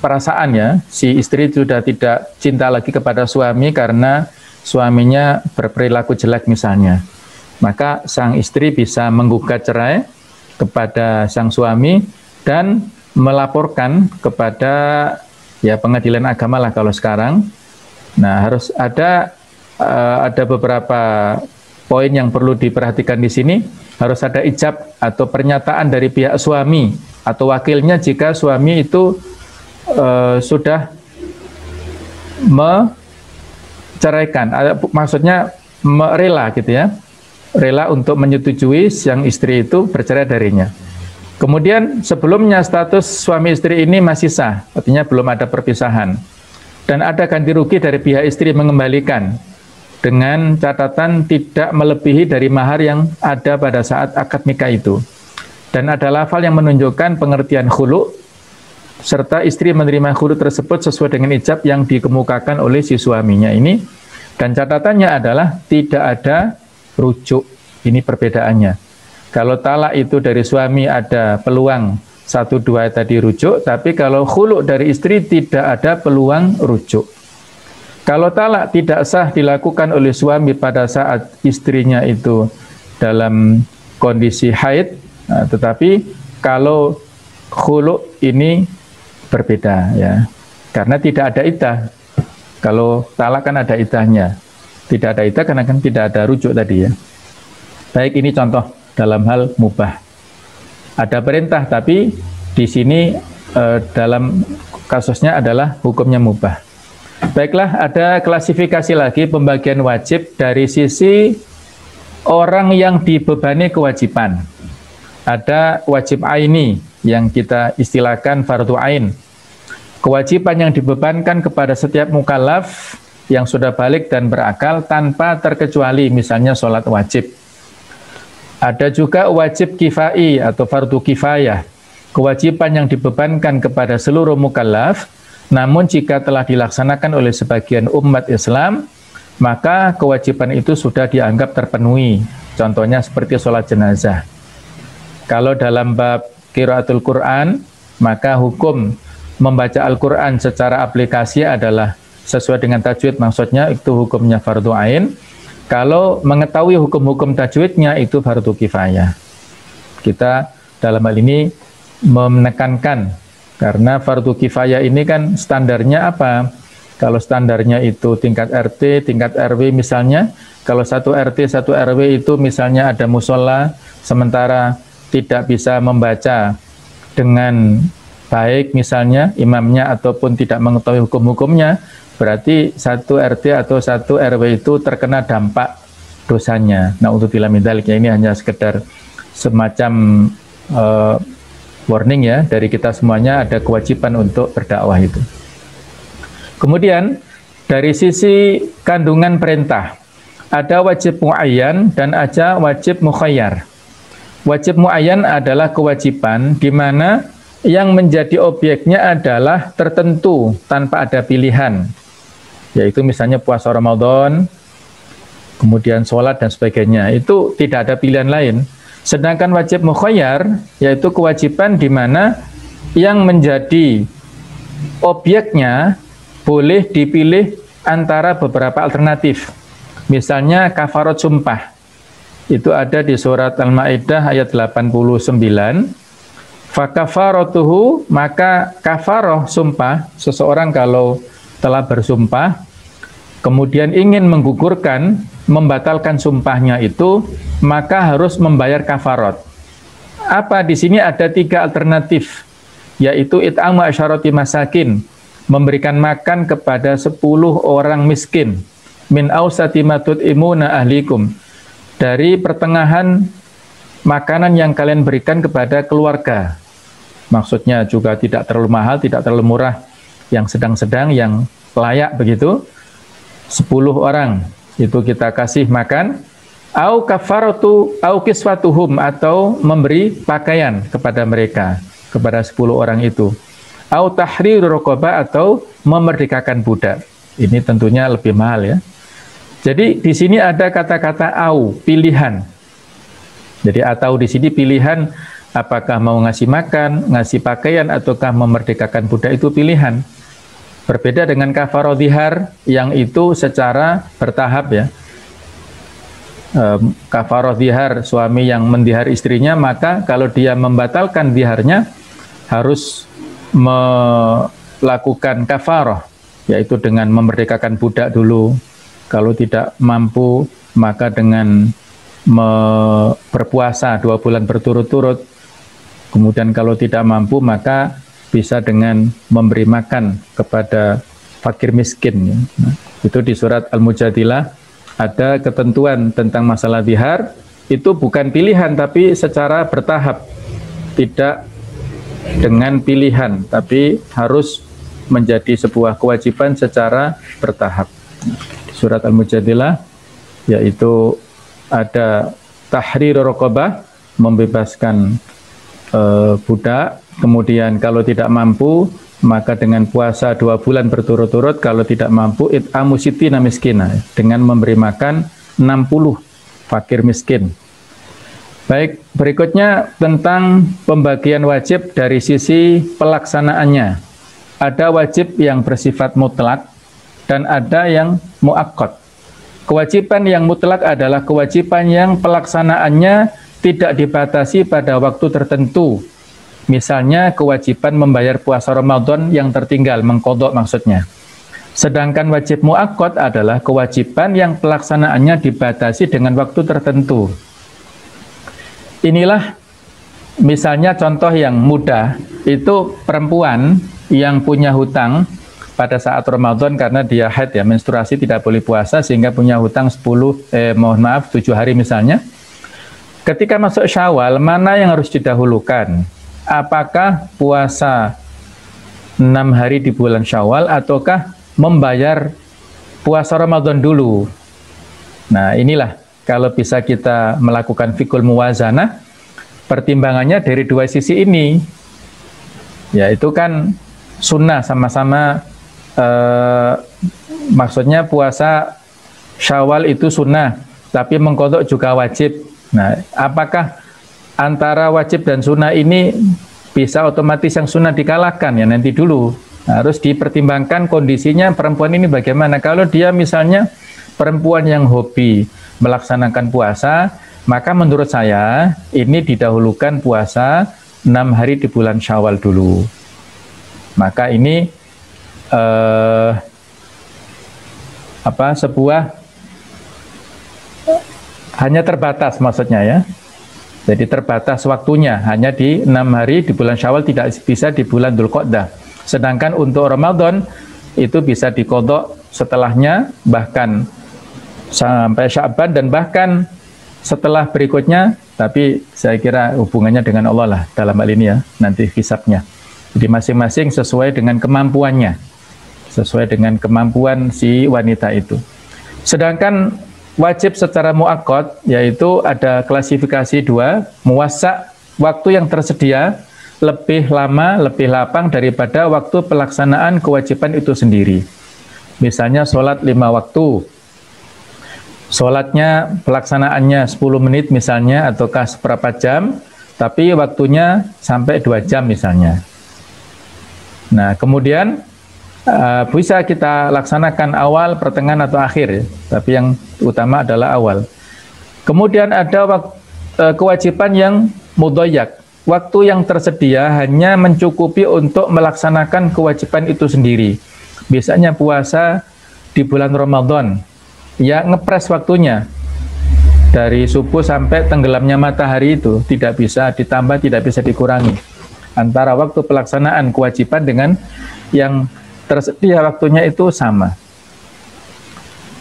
perasaan, ya. Si istri sudah tidak cinta lagi kepada suami karena suaminya berperilaku jelek misalnya. Maka sang istri bisa menggugat cerai kepada sang suami dan melaporkan kepada pengadilan agama lah kalau sekarang. Nah, harus ada beberapa poin yang perlu diperhatikan di sini. Harus ada ijab atau pernyataan dari pihak suami atau wakilnya jika suami itu sudah menceraikan, maksudnya rela gitu ya, rela untuk menyetujui yang istri itu bercerai darinya. Kemudian sebelumnya status suami istri ini masih sah, artinya belum ada perpisahan. Dan ada ganti rugi dari pihak istri mengembalikan, dengan catatan tidak melebihi dari mahar yang ada pada saat akad nikah itu. Dan ada lafal yang menunjukkan pengertian khulu, serta istri menerima khulu tersebut sesuai dengan ijab yang dikemukakan oleh si suaminya ini. Dan catatannya adalah tidak ada rujuk, ini perbedaannya. Kalau talak itu dari suami ada peluang 1-2 tadi rujuk, tapi kalau khulu dari istri tidak ada peluang rujuk. Kalau talak tidak sah dilakukan oleh suami pada saat istrinya itu dalam kondisi haid, nah, tetapi kalau khulu ini berbeda, ya, karena tidak ada iddah. Kalau talak kan ada iddahnya, tidak ada iddah karena kan tidak ada rujuk tadi, ya. Baik, ini contoh dalam hal mubah. Ada perintah, tapi di sini dalam kasusnya adalah hukumnya mubah. Baiklah, ada klasifikasi lagi pembagian wajib dari sisi orang yang dibebani kewajiban. Ada wajib aini yang kita istilahkan fardu ain. Kewajiban yang dibebankan kepada setiap mukallaf yang sudah balik dan berakal tanpa terkecuali, misalnya sholat wajib. Ada juga wajib kifai atau fardu kifayah, kewajiban yang dibebankan kepada seluruh mukallaf, namun jika telah dilaksanakan oleh sebagian umat Islam, maka kewajiban itu sudah dianggap terpenuhi. Contohnya seperti sholat jenazah. Kalau dalam bab qiraatul Quran, maka hukum membaca Al-Quran secara aplikasi adalah sesuai dengan tajwid, maksudnya itu hukumnya fardu ain. Kalau mengetahui hukum-hukum tajwidnya itu fardu kifayah. Kita dalam hal ini menekankan, karena fardu kifayah ini kan standarnya apa? Kalau standarnya itu tingkat RT, tingkat RW misalnya, kalau satu RT, satu RW itu misalnya ada musola, sementara tidak bisa membaca dengan baik misalnya imamnya ataupun tidak mengetahui hukum-hukumnya, berarti satu RT atau satu RW itu terkena dampak dosanya. Nah, untuk min dzalik, ini hanya sekedar semacam warning ya dari kita semuanya, ada kewajiban untuk berdakwah itu. Kemudian dari sisi kandungan perintah, ada wajib muayyan dan ada wajib mukhayyar. Wajib muayyan adalah kewajiban di mana yang menjadi objeknya adalah tertentu tanpa ada pilihan, yaitu misalnya puasa Ramadan, kemudian sholat dan sebagainya, itu tidak ada pilihan lain. Sedangkan wajib mukhayyar, yaitu kewajiban di mana yang menjadi objeknya boleh dipilih antara beberapa alternatif. Misalnya kafarat sumpah, itu ada di surat Al-Maidah ayat 89. Fakafaratuhu, maka kafaroh sumpah, seseorang kalau telah bersumpah kemudian ingin menggugurkan, membatalkan sumpahnya itu, maka harus membayar kafarat. Apa di sini ada 3 alternatif, yaitu it'amu asyarati masakin, memberikan makan kepada 10 orang miskin, min ausati ma tut'imuna ahlikum, dari pertengahan makanan yang kalian berikan kepada keluarga. Maksudnya juga tidak terlalu mahal, tidak terlalu murah, yang sedang-sedang, yang layak begitu. 10 orang itu kita kasih makan. Au kafaratu au kiswatuhum, atau memberi pakaian kepada mereka, kepada 10 orang itu. Au tahriru raqabah, atau memerdekakan budak. Ini tentunya lebih mahal ya. Jadi di sini ada kata-kata au, pilihan. Jadi atau di sini pilihan, apakah mau ngasih makan, ngasih pakaian, ataukah memerdekakan budak, itu pilihan. Berbeda dengan kafarah dhihar yang itu secara bertahap ya. Kafarah dhihar, suami yang mendihar istrinya, maka kalau dia membatalkan dhiharnya harus melakukan kafarah, yaitu dengan memerdekakan budak dulu. Kalau tidak mampu, maka dengan berpuasa 2 bulan berturut-turut. Kemudian kalau tidak mampu, maka bisa dengan memberi makan kepada fakir miskin. Nah, itu di surat Al-Mujadilah ada ketentuan tentang masalah dhihar. Itu bukan pilihan, tapi secara bertahap. Tidak dengan pilihan, tapi harus menjadi sebuah kewajiban secara bertahap. Di surat Al-Mujadilah, yaitu ada tahrir raqabah, membebaskan budak. Kemudian kalau tidak mampu, maka dengan puasa 2 bulan berturut-turut. Kalau tidak mampu, it'amu sittina miskina, dengan memberi makan 60 fakir miskin. Baik, berikutnya tentang pembagian wajib dari sisi pelaksanaannya. Ada wajib yang bersifat mutlak dan ada yang muakkad. Kewajiban yang mutlak adalah kewajiban yang pelaksanaannya tidak dibatasi pada waktu tertentu. Misalnya kewajiban membayar puasa Ramadan yang tertinggal, mengqadha maksudnya. Sedangkan wajib muakkad adalah kewajiban yang pelaksanaannya dibatasi dengan waktu tertentu. Inilah misalnya contoh yang mudah, itu perempuan yang punya hutang pada saat Ramadan karena dia haid ya, menstruasi, tidak boleh puasa sehingga punya hutang 7 hari misalnya. Ketika masuk Syawal, mana yang harus didahulukan? Apakah puasa 6 hari di bulan Syawal ataukah membayar puasa Ramadan dulu? Nah, inilah kalau bisa kita melakukan fikul muwazanah, pertimbangannya dari 2 sisi ini. Ya, itu kan sunnah sama-sama, maksudnya puasa Syawal itu sunnah, tapi mengqadha juga wajib. Nah, apakah antara wajib dan sunnah ini bisa otomatis yang sunnah dikalahkan? Ya nanti dulu. Harus dipertimbangkan kondisinya perempuan ini bagaimana. Kalau dia misalnya perempuan yang hobi melaksanakan puasa, maka menurut saya ini didahulukan puasa 6 hari di bulan Syawal dulu. Maka ini sebuah hanya terbatas maksudnya ya. Jadi terbatas waktunya, hanya di 6 hari di bulan Syawal, tidak bisa di bulan Dzulqa'dah. Sedangkan untuk Ramadan itu bisa diqadha setelahnya, bahkan sampai Sya'ban dan bahkan setelah berikutnya, tapi saya kira hubungannya dengan Allah lah dalam hal ini ya, nanti hisabnya. Jadi masing-masing sesuai dengan kemampuannya, sesuai dengan kemampuan si wanita itu. Sedangkan wajib secara muakkad, yaitu ada klasifikasi 2, muwassa', waktu yang tersedia, lebih lama, lebih lapang daripada waktu pelaksanaan kewajiban itu sendiri. Misalnya sholat 5 waktu, sholatnya pelaksanaannya 10 menit misalnya, ataukah seberapa jam, tapi waktunya sampai 2 jam misalnya. Nah, kemudian bisa kita laksanakan awal, pertengahan, atau akhir, ya. Tapi yang utama adalah awal. Kemudian ada kewajiban yang mudhayyak, waktu yang tersedia hanya mencukupi untuk melaksanakan kewajiban itu sendiri. Biasanya puasa di bulan Ramadan, ya ngepres waktunya. Dari subuh sampai tenggelamnya matahari itu tidak bisa ditambah, tidak bisa dikurangi. Antara waktu pelaksanaan kewajiban dengan yang tersedia waktunya itu sama.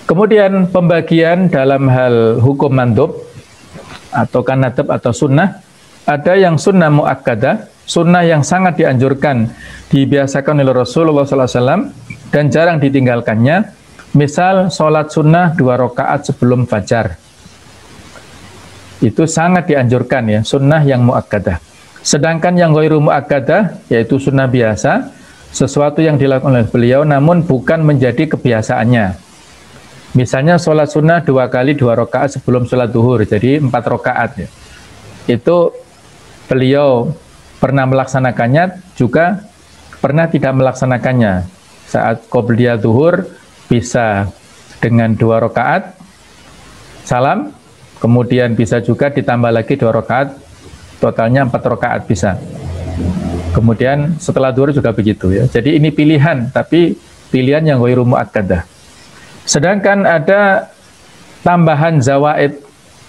Kemudian pembagian dalam hal hukum mandub, atau nadab atau sunnah. Ada yang sunnah muakkadah, sunnah yang sangat dianjurkan, dibiasakan oleh Rasulullah SAW dan jarang ditinggalkannya. Misal sholat sunnah 2 rakaat sebelum fajar. Itu sangat dianjurkan, ya, sunnah yang muakkadah. Sedangkan yang ghairu muakkadah, yaitu sunnah biasa, sesuatu yang dilakukan oleh beliau namun bukan menjadi kebiasaannya. Misalnya sholat sunnah 2 kali 2 rakaat sebelum sholat duhur, jadi 4 rakaat, ya. Itu beliau pernah melaksanakannya, juga pernah tidak melaksanakannya. Saat qobliyah duhur bisa dengan 2 rakaat salam, kemudian bisa juga ditambah lagi 2 rakaat, totalnya 4 rakaat bisa. Kemudian setelah duhur juga begitu, ya. Jadi ini pilihan, tapi pilihan yang ghairu muakkadah. Sedangkan ada tambahan zawaid,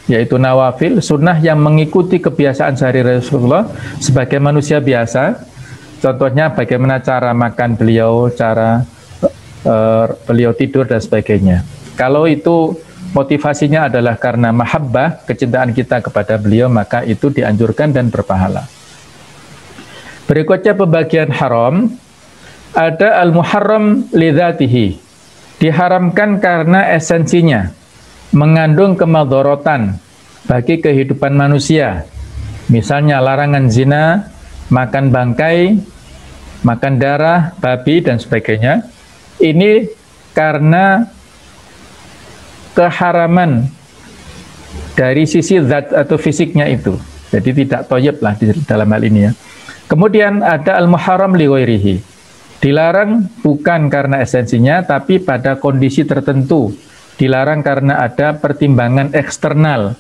yaitu nawafil, sunnah yang mengikuti kebiasaan sehari Rasulullah sebagai manusia biasa. Contohnya bagaimana cara makan beliau, cara beliau tidur dan sebagainya. Kalau itu motivasinya adalah karena mahabbah, kecintaan kita kepada beliau, maka itu dianjurkan dan berpahala. Berikutnya pembagian haram. Ada al-muharram lidzatihi, diharamkan karena esensinya, mengandung kemadharatan bagi kehidupan manusia. Misalnya larangan zina, makan bangkai, makan darah babi dan sebagainya. Ini karena keharaman dari sisi zat atau fisiknya itu. Jadi tidak thayyib lah di dalam hal ini, ya. Kemudian ada al-muharram li ghairihi. Dilarang bukan karena esensinya, tapi pada kondisi tertentu. Dilarang karena ada pertimbangan eksternal.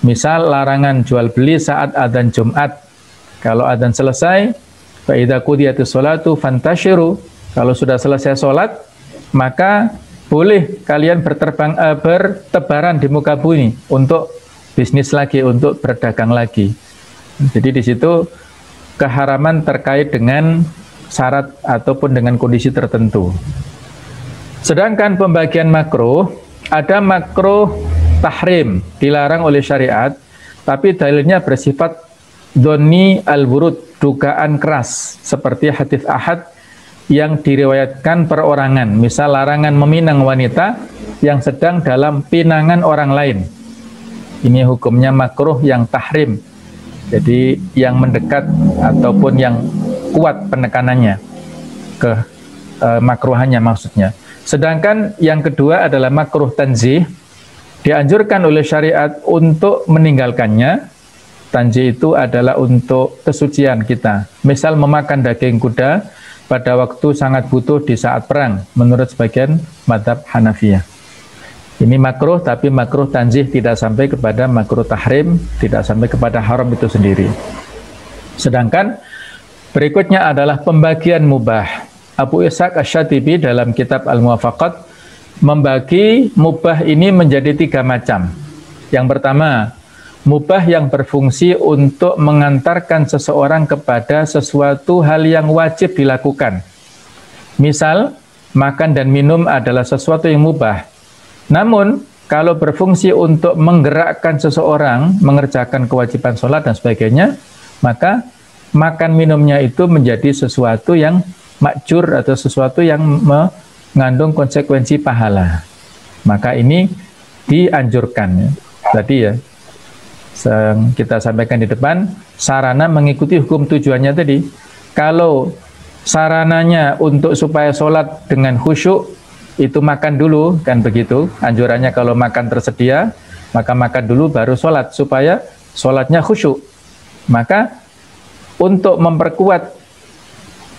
Misal larangan jual beli saat adzan Jumat. Kalau adzan selesai, fa idza qudiyatis sholatu fantashiru. Kalau sudah selesai sholat, maka boleh kalian bertebaran di muka bumi untuk bisnis lagi, untuk berdagang lagi. Jadi di situ keharaman terkait dengan syarat ataupun dengan kondisi tertentu. Sedangkan pembagian makruh, ada makruh tahrim, dilarang oleh syariat, tapi dalilnya bersifat dhonni al-wurud, dugaan keras, seperti hadits ahad yang diriwayatkan perorangan. Misal larangan meminang wanita yang sedang dalam pinangan orang lain. Ini hukumnya makruh yang tahrim. Jadi yang mendekat ataupun yang kuat penekanannya ke makruhannya maksudnya. Sedangkan yang kedua adalah makruh tanzih, dianjurkan oleh syariat untuk meninggalkannya. Tanzih itu adalah untuk kesucian kita. Misal memakan daging kuda pada waktu sangat butuh di saat perang, menurut sebagian mazhab Hanafiyah. Ini makruh, tapi makruh tanzih, tidak sampai kepada makruh tahrim, tidak sampai kepada haram itu sendiri. Sedangkan berikutnya adalah pembagian mubah. Abu Ishaq Asy-Syatibi dalam kitab Al-Muwafaqat membagi mubah ini menjadi 3 macam. Yang pertama, mubah yang berfungsi untuk mengantarkan seseorang kepada sesuatu hal yang wajib dilakukan. Misal, makan dan minum adalah sesuatu yang mubah. Namun, kalau berfungsi untuk menggerakkan seseorang, mengerjakan kewajiban sholat dan sebagainya, maka makan minumnya itu menjadi sesuatu yang makjur atau sesuatu yang mengandung konsekuensi pahala. Maka ini dianjurkan. Tadi ya, kita sampaikan di depan, sarana mengikuti hukum tujuannya tadi. Kalau sarananya untuk supaya sholat dengan khusyuk, itu makan dulu, kan begitu. Anjurannya kalau makan tersedia, maka makan dulu baru sholat, supaya sholatnya khusyuk. Maka untuk memperkuat,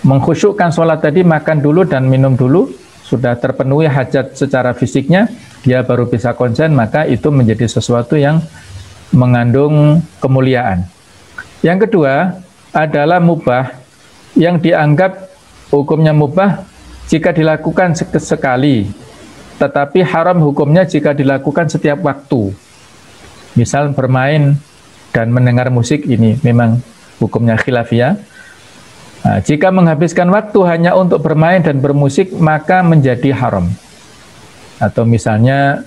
mengkhusyukkan sholat tadi, makan dulu dan minum dulu, sudah terpenuhi hajat secara fisiknya, dia baru bisa konsen, maka itu menjadi sesuatu yang mengandung kemuliaan. Yang kedua adalah mubah, yang dianggap hukumnya mubah jika dilakukan sekali, tetapi haram hukumnya jika dilakukan setiap waktu. Misal bermain dan mendengar musik, ini memang hukumnya khilafiyah. Nah, jika menghabiskan waktu hanya untuk bermain dan bermusik, maka menjadi haram. Atau misalnya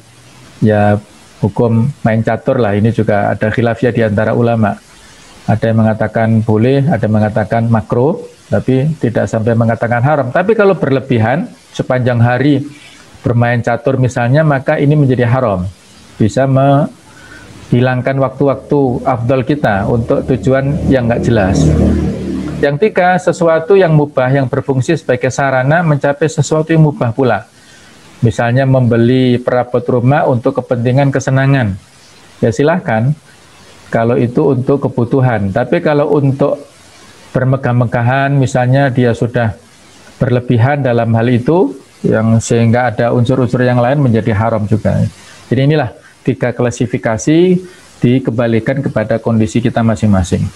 ya hukum main catur lah, ini juga ada khilafiyah di antara ulama. Ada yang mengatakan boleh, ada yang mengatakan makruh, tapi tidak sampai mengatakan haram. Tapi kalau berlebihan, sepanjang hari bermain catur misalnya, maka ini menjadi haram. Bisa menghilangkan waktu-waktu afdal kita untuk tujuan yang nggak jelas. Yang tiga, sesuatu yang mubah yang berfungsi sebagai sarana mencapai sesuatu yang mubah pula. Misalnya membeli perabot rumah untuk kepentingan kesenangan. Ya silahkan, kalau itu untuk kebutuhan. Tapi kalau untuk bermegah-megahan, misalnya dia sudah berlebihan dalam hal itu, yang sehingga ada unsur-unsur yang lain, menjadi haram juga. Jadi inilah 3 klasifikasi, dikembalikan kepada kondisi kita masing-masing.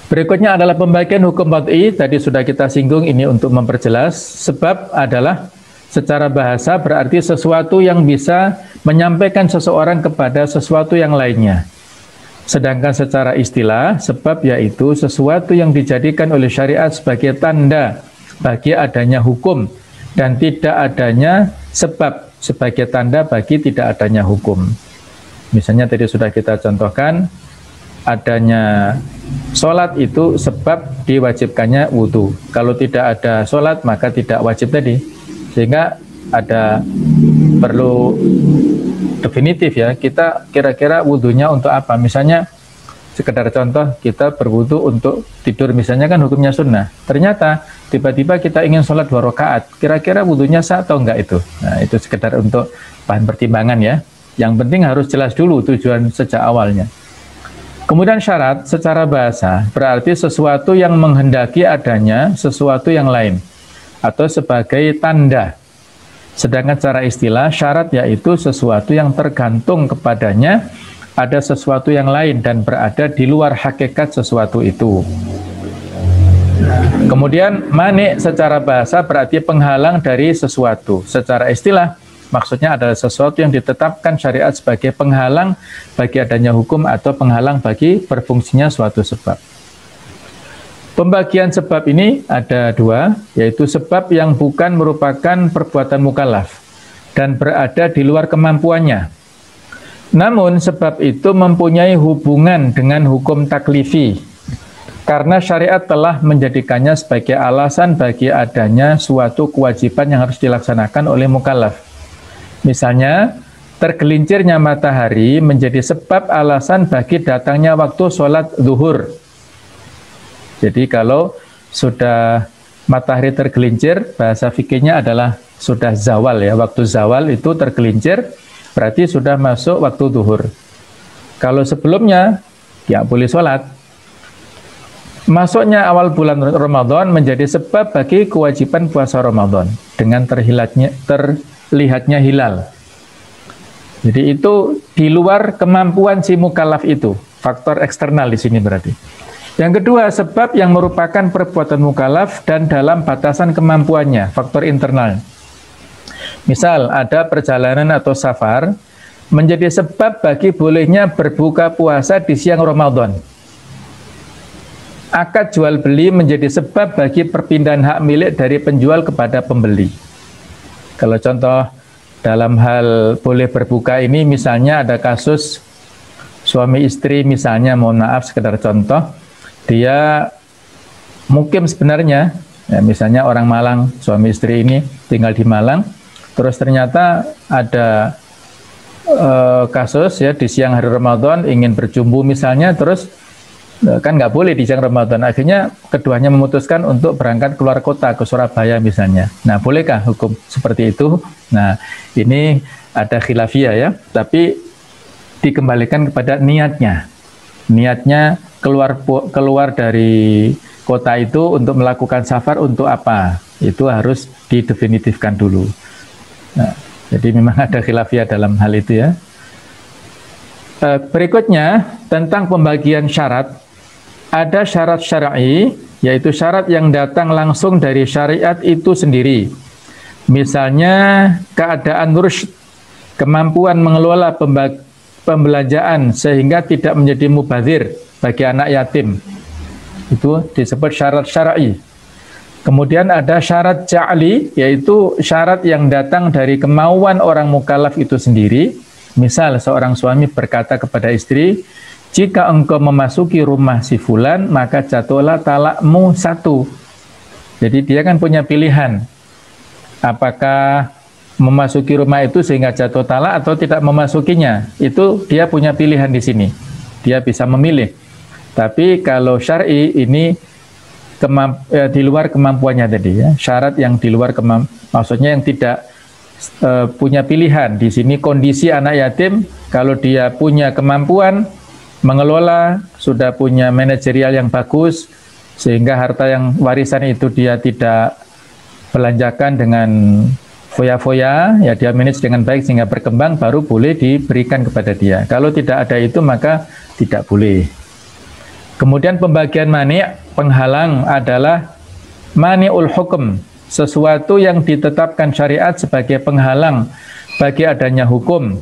Berikutnya adalah pembagian hukum wad'i, tadi sudah kita singgung, ini untuk memperjelas. Sebab adalah secara bahasa berarti sesuatu yang bisa menyampaikan seseorang kepada sesuatu yang lainnya. Sedangkan secara istilah, sebab yaitu sesuatu yang dijadikan oleh syariat sebagai tanda bagi adanya hukum, dan tidak adanya sebab sebagai tanda bagi tidak adanya hukum. Misalnya tadi sudah kita contohkan, adanya sholat itu sebab diwajibkannya wudhu. Kalau tidak ada sholat, maka tidak wajib tadi. Sehingga ada perlu definitif ya, kita kira-kira wudhunya untuk apa. Misalnya sekedar contoh, kita berwudhu untuk tidur, misalnya kan hukumnya sunnah. Ternyata tiba-tiba kita ingin sholat 2 rakaat, kira-kira wudhunya sah atau enggak itu. Nah itu sekedar untuk bahan pertimbangan ya. Yang penting harus jelas dulu tujuan sejak awalnya. Kemudian syarat secara bahasa berarti sesuatu yang menghendaki adanya sesuatu yang lain atau sebagai tanda. Sedangkan secara istilah syarat yaitu sesuatu yang tergantung kepadanya ada sesuatu yang lain dan berada di luar hakikat sesuatu itu. Kemudian mani secara bahasa berarti penghalang dari sesuatu. Secara istilah maksudnya adalah sesuatu yang ditetapkan syariat sebagai penghalang bagi adanya hukum atau penghalang bagi berfungsinya suatu sebab. Pembagian sebab ini ada 2, yaitu sebab yang bukan merupakan perbuatan mukallaf dan berada di luar kemampuannya. Namun sebab itu mempunyai hubungan dengan hukum taklifi, karena syariat telah menjadikannya sebagai alasan bagi adanya suatu kewajiban yang harus dilaksanakan oleh mukallaf. Misalnya, tergelincirnya matahari menjadi sebab alasan bagi datangnya waktu sholat zuhur. Jadi kalau sudah matahari tergelincir, bahasa fikihnya adalah sudah zawal ya. Waktu zawal itu tergelincir, berarti sudah masuk waktu zuhur. Kalau sebelumnya, ya boleh sholat. Masuknya awal bulan Ramadan menjadi sebab bagi kewajiban puasa Ramadan dengan terlihatnya hilal. Jadi itu di luar kemampuan si mukallaf itu, faktor eksternal di sini berarti. Yang kedua, sebab yang merupakan perbuatan mukallaf dan dalam batasan kemampuannya, faktor internal. Misal ada perjalanan atau safar menjadi sebab bagi bolehnya berbuka puasa di siang Ramadan. Akad jual beli menjadi sebab bagi perpindahan hak milik dari penjual kepada pembeli. Kalau contoh dalam hal boleh berbuka ini, misalnya ada kasus suami istri, misalnya mohon maaf sekedar contoh, dia mukim sebenarnya, ya, misalnya orang Malang, suami istri ini tinggal di Malang, terus ternyata ada kasus ya di siang hari Ramadan ingin berjumbu misalnya, terus kan nggak boleh di siang Ramadan. Akhirnya keduanya memutuskan untuk berangkat keluar kota ke Surabaya misalnya. Nah, bolehkah hukum seperti itu? Nah, ini ada khilafiyah ya, tapi dikembalikan kepada niatnya. Niatnya keluar dari kota itu untuk melakukan safar untuk apa? Itu harus didefinitifkan dulu. Nah, jadi memang ada khilafiyah dalam hal itu ya. Berikutnya tentang pembagian syarat. Ada syarat syar'i, yaitu syarat yang datang langsung dari syariat itu sendiri. Misalnya keadaan rusyd, kemampuan mengelola pembelanjaan sehingga tidak menjadi mubadzir bagi anak yatim. Itu disebut syarat syar'i. Kemudian ada syarat ja'li, yaitu syarat yang datang dari kemauan orang mukallaf itu sendiri. Misal seorang suami berkata kepada istri, jika engkau memasuki rumah si fulan, maka jatuhlah talakmu 1. Jadi dia kan punya pilihan. Apakah memasuki rumah itu sehingga jatuh talak atau tidak memasukinya? Itu dia punya pilihan di sini. Dia bisa memilih. Tapi kalau syar'i ini di luar kemampuannya tadi ya. Syarat yang di luar maksudnya yang tidak punya pilihan. Di sini kondisi anak yatim, kalau dia punya kemampuan mengelola, sudah punya manajerial yang bagus, sehingga harta yang warisan itu dia tidak belanjakan dengan foya-foya, ya dia manage dengan baik sehingga berkembang, baru boleh diberikan kepada dia. Kalau tidak ada itu maka tidak boleh. Kemudian pembagian mani', penghalang adalah mani'ul hukum, sesuatu yang ditetapkan syariat sebagai penghalang bagi adanya hukum.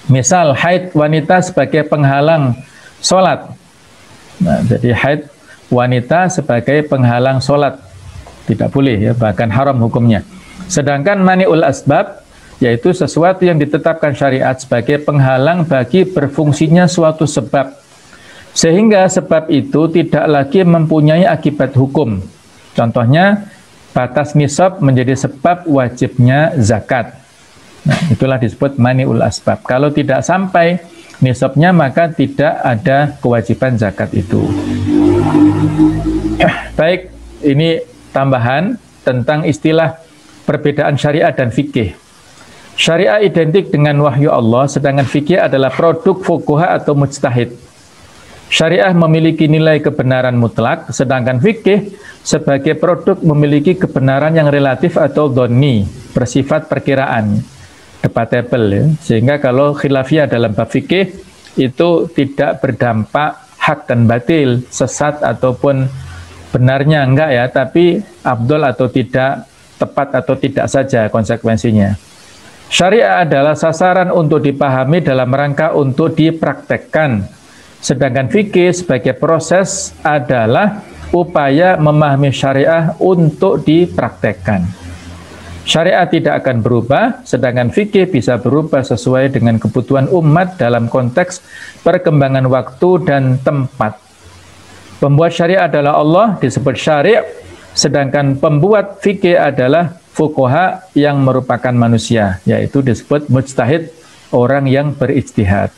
Misal haid wanita sebagai penghalang sholat. Nah, jadi haid wanita sebagai penghalang sholat tidak boleh ya, bahkan haram hukumnya. Sedangkan mani'ul asbab, yaitu sesuatu yang ditetapkan syariat sebagai penghalang bagi berfungsinya suatu sebab, sehingga sebab itu tidak lagi mempunyai akibat hukum. Contohnya batas nisab menjadi sebab wajibnya zakat. Nah, itulah disebut mani'ul asbab. Kalau tidak sampai nisabnya maka tidak ada kewajiban zakat itu. Baik, ini tambahan tentang istilah perbedaan syariat dan fikih. Syariat identik dengan wahyu Allah, sedangkan fikih adalah produk fuqaha atau mujtahid. Syariah memiliki nilai kebenaran mutlak, sedangkan fikih sebagai produk memiliki kebenaran yang relatif atau dhonni, bersifat perkiraan. Debatable ya. Sehingga kalau khilafiyah dalam bab fikih itu tidak berdampak hak dan batil, sesat ataupun benarnya enggak ya, tapi afdol atau tidak, tepat atau tidak saja konsekuensinya. Syariat adalah sasaran untuk dipahami dalam rangka untuk dipraktekkan. Sedangkan fikih sebagai proses adalah upaya memahami syariah untuk dipraktekkan. Syariat tidak akan berubah, sedangkan fikih bisa berubah sesuai dengan kebutuhan umat dalam konteks perkembangan waktu dan tempat. Pembuat syariat adalah Allah, disebut syari', sedangkan pembuat fikih adalah fuqaha yang merupakan manusia, yaitu disebut mujtahid, orang yang berijtihad.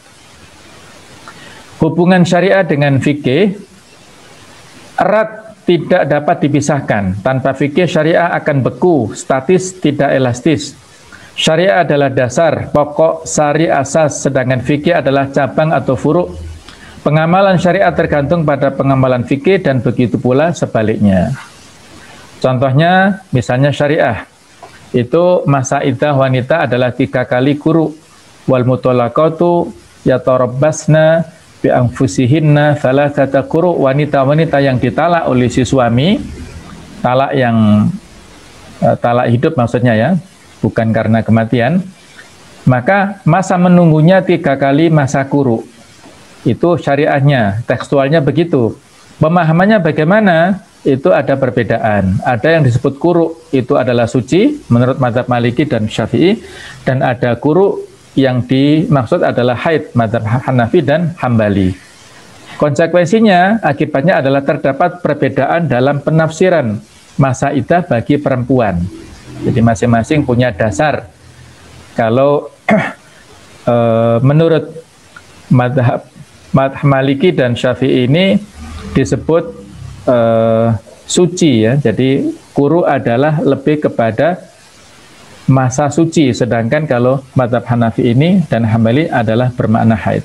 Hubungan syariat dengan fikih erat, tidak dapat dipisahkan. Tanpa fikih syariah akan beku, statis, tidak elastis. Syariah adalah dasar, pokok, sari, asas, sedangkan fikih adalah cabang atau furu'. Pengamalan syariat tergantung pada pengamalan fikih dan begitu pula sebaliknya. Contohnya, misalnya syariah, itu masa iddah wanita adalah 3 kali quru'. Wal mutallaqatu yatarabbasna bi anfusihinna thalathata quru'. Wanita-wanita yang ditalak oleh si suami, talak yang talak hidup maksudnya ya, bukan karena kematian, maka masa menunggunya 3 kali masa quru'. Itu syariahnya, tekstualnya begitu. Pemahamannya bagaimana? Itu ada perbedaan. Ada yang disebut quru' itu adalah suci menurut mazhab Maliki dan Syafi'i, dan ada quru' yang dimaksud adalah haid, mazhab Hanafi dan Hambali. Konsekuensinya, akibatnya adalah terdapat perbedaan dalam penafsiran masa iddah bagi perempuan. Jadi masing-masing punya dasar. Kalau menurut madhab Maliki dan Syafi'i ini disebut suci ya. Jadi quru adalah lebih kepada masa suci, sedangkan kalau madhab Hanafi ini dan Hambali adalah bermakna haid.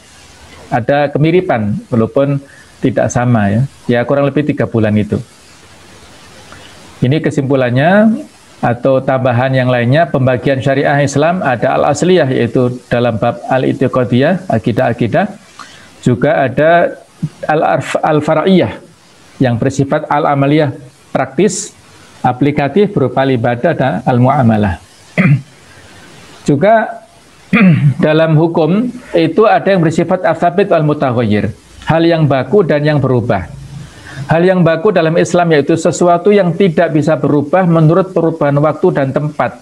Ada kemiripan walaupun tidak sama ya. Ya kurang lebih 3 bulan itu. Ini kesimpulannya atau tambahan yang lainnya, pembagian syariah Islam ada al-asliyah yaitu dalam bab al-i'tiqadiyah, akidah-akidah. Juga ada al-far'iyah yang bersifat al-amaliyah, praktis, aplikatif berupa ibadah dan al-muamalah. Juga dalam hukum itu ada yang bersifat as-sabit al-mutaghayyir, hal yang baku dan yang berubah. Hal yang baku dalam Islam yaitu sesuatu yang tidak bisa berubah menurut perubahan waktu dan tempat,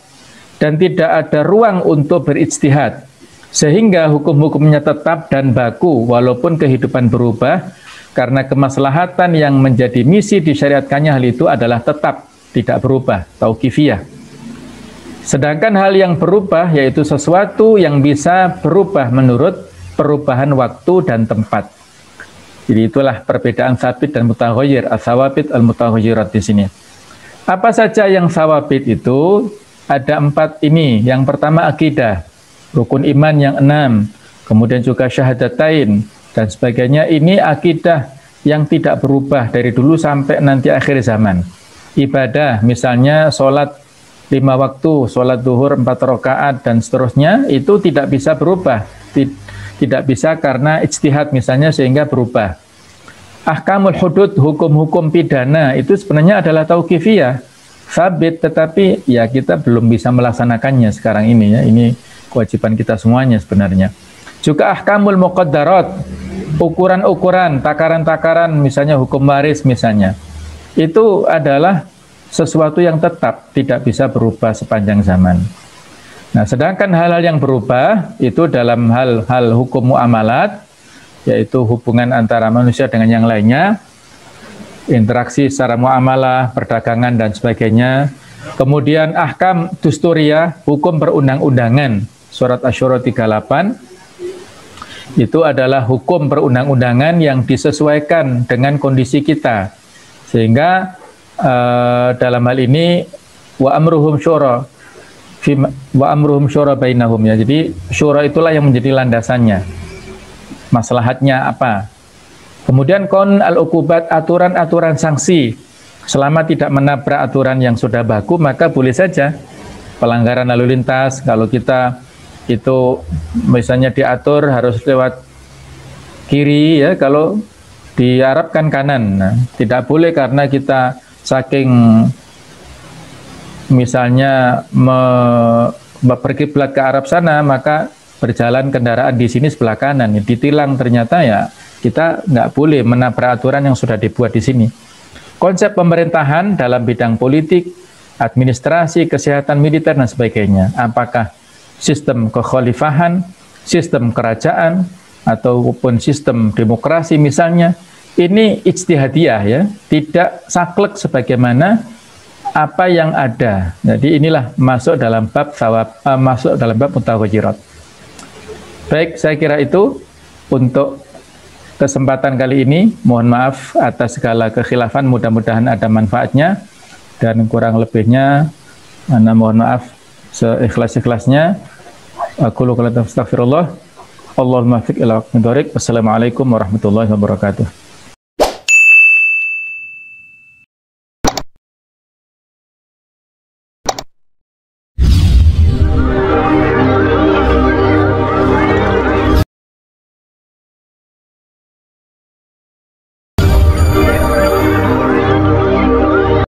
dan tidak ada ruang untuk berijtihad, sehingga hukum-hukumnya tetap dan baku walaupun kehidupan berubah, karena kemaslahatan yang menjadi misi disyariatkannya hal itu adalah tetap, tidak berubah, tauqifiyah. Sedangkan hal yang berubah yaitu sesuatu yang bisa berubah menurut perubahan waktu dan tempat. Jadi itulah perbedaan sabit dan mutaghayyir, as-sawabit al-mutaghayyirat di sini. Apa saja yang sawabit itu? Ada 4 ini. Yang pertama akidah, rukun iman yang 6, kemudian juga syahadatain dan sebagainya. Ini akidah yang tidak berubah dari dulu sampai nanti akhir zaman. Ibadah, misalnya sholat 5 waktu, sholat duhur 4 rakaat dan seterusnya, itu tidak bisa berubah. Tidak bisa karena ijtihad misalnya sehingga berubah. Ahkamul hudud, hukum-hukum pidana, itu sebenarnya adalah tauqifiyah, sabit, tetapi ya kita belum bisa melaksanakannya sekarang ini ya. Ini kewajiban kita semuanya sebenarnya. Juga ahkamul muqaddarat, ukuran-ukuran, takaran-takaran, misalnya hukum waris misalnya. Itu adalah sesuatu yang tetap, tidak bisa berubah sepanjang zaman. Nah, sedangkan hal-hal yang berubah itu dalam hal-hal hukum muamalat, yaitu hubungan antara manusia dengan yang lainnya, interaksi secara muamalah, perdagangan dan sebagainya. Kemudian ahkam dusturiyah, hukum perundang-undangan, surat Asy-Syura 38, itu adalah hukum perundang-undangan yang disesuaikan dengan kondisi kita. Sehingga dalam hal ini wa amruhum syura bainahum ya. Jadi syura itulah yang menjadi landasannya. Maslahatnya apa? Kemudian kon al-uqubat, aturan-aturan sanksi. Selama tidak menabrak aturan yang sudah baku, maka boleh saja pelanggaran lalu lintas. Kalau kita itu misalnya diatur harus lewat kiri ya, kalau di Arab kan kanan. Nah, tidak boleh karena kita saking misalnya berkiblat ke Arab sana, maka berjalan kendaraan di sini sebelah kanan, ditilang ternyata ya kita nggak boleh menabrak aturan yang sudah dibuat di sini. Konsep pemerintahan dalam bidang politik, administrasi, kesehatan, militer dan sebagainya. Apakah sistem kekhalifahan, sistem kerajaan, ataupun sistem demokrasi misalnya, ini ijtihadiyah ya, tidak saklek sebagaimana apa yang ada. Jadi inilah masuk dalam bab masuk dalam bab mutaghayyirat. Baik, saya kira itu untuk kesempatan kali ini. Mohon maaf atas segala kekhilafan, mudah-mudahan ada manfaatnya, dan kurang lebihnya mohon maaf seikhlas-ikhlasnya. Aku luka astaghfirullah. Allahumma fiq ila aqmid. Wassalamualaikum warahmatullahi wabarakatuh.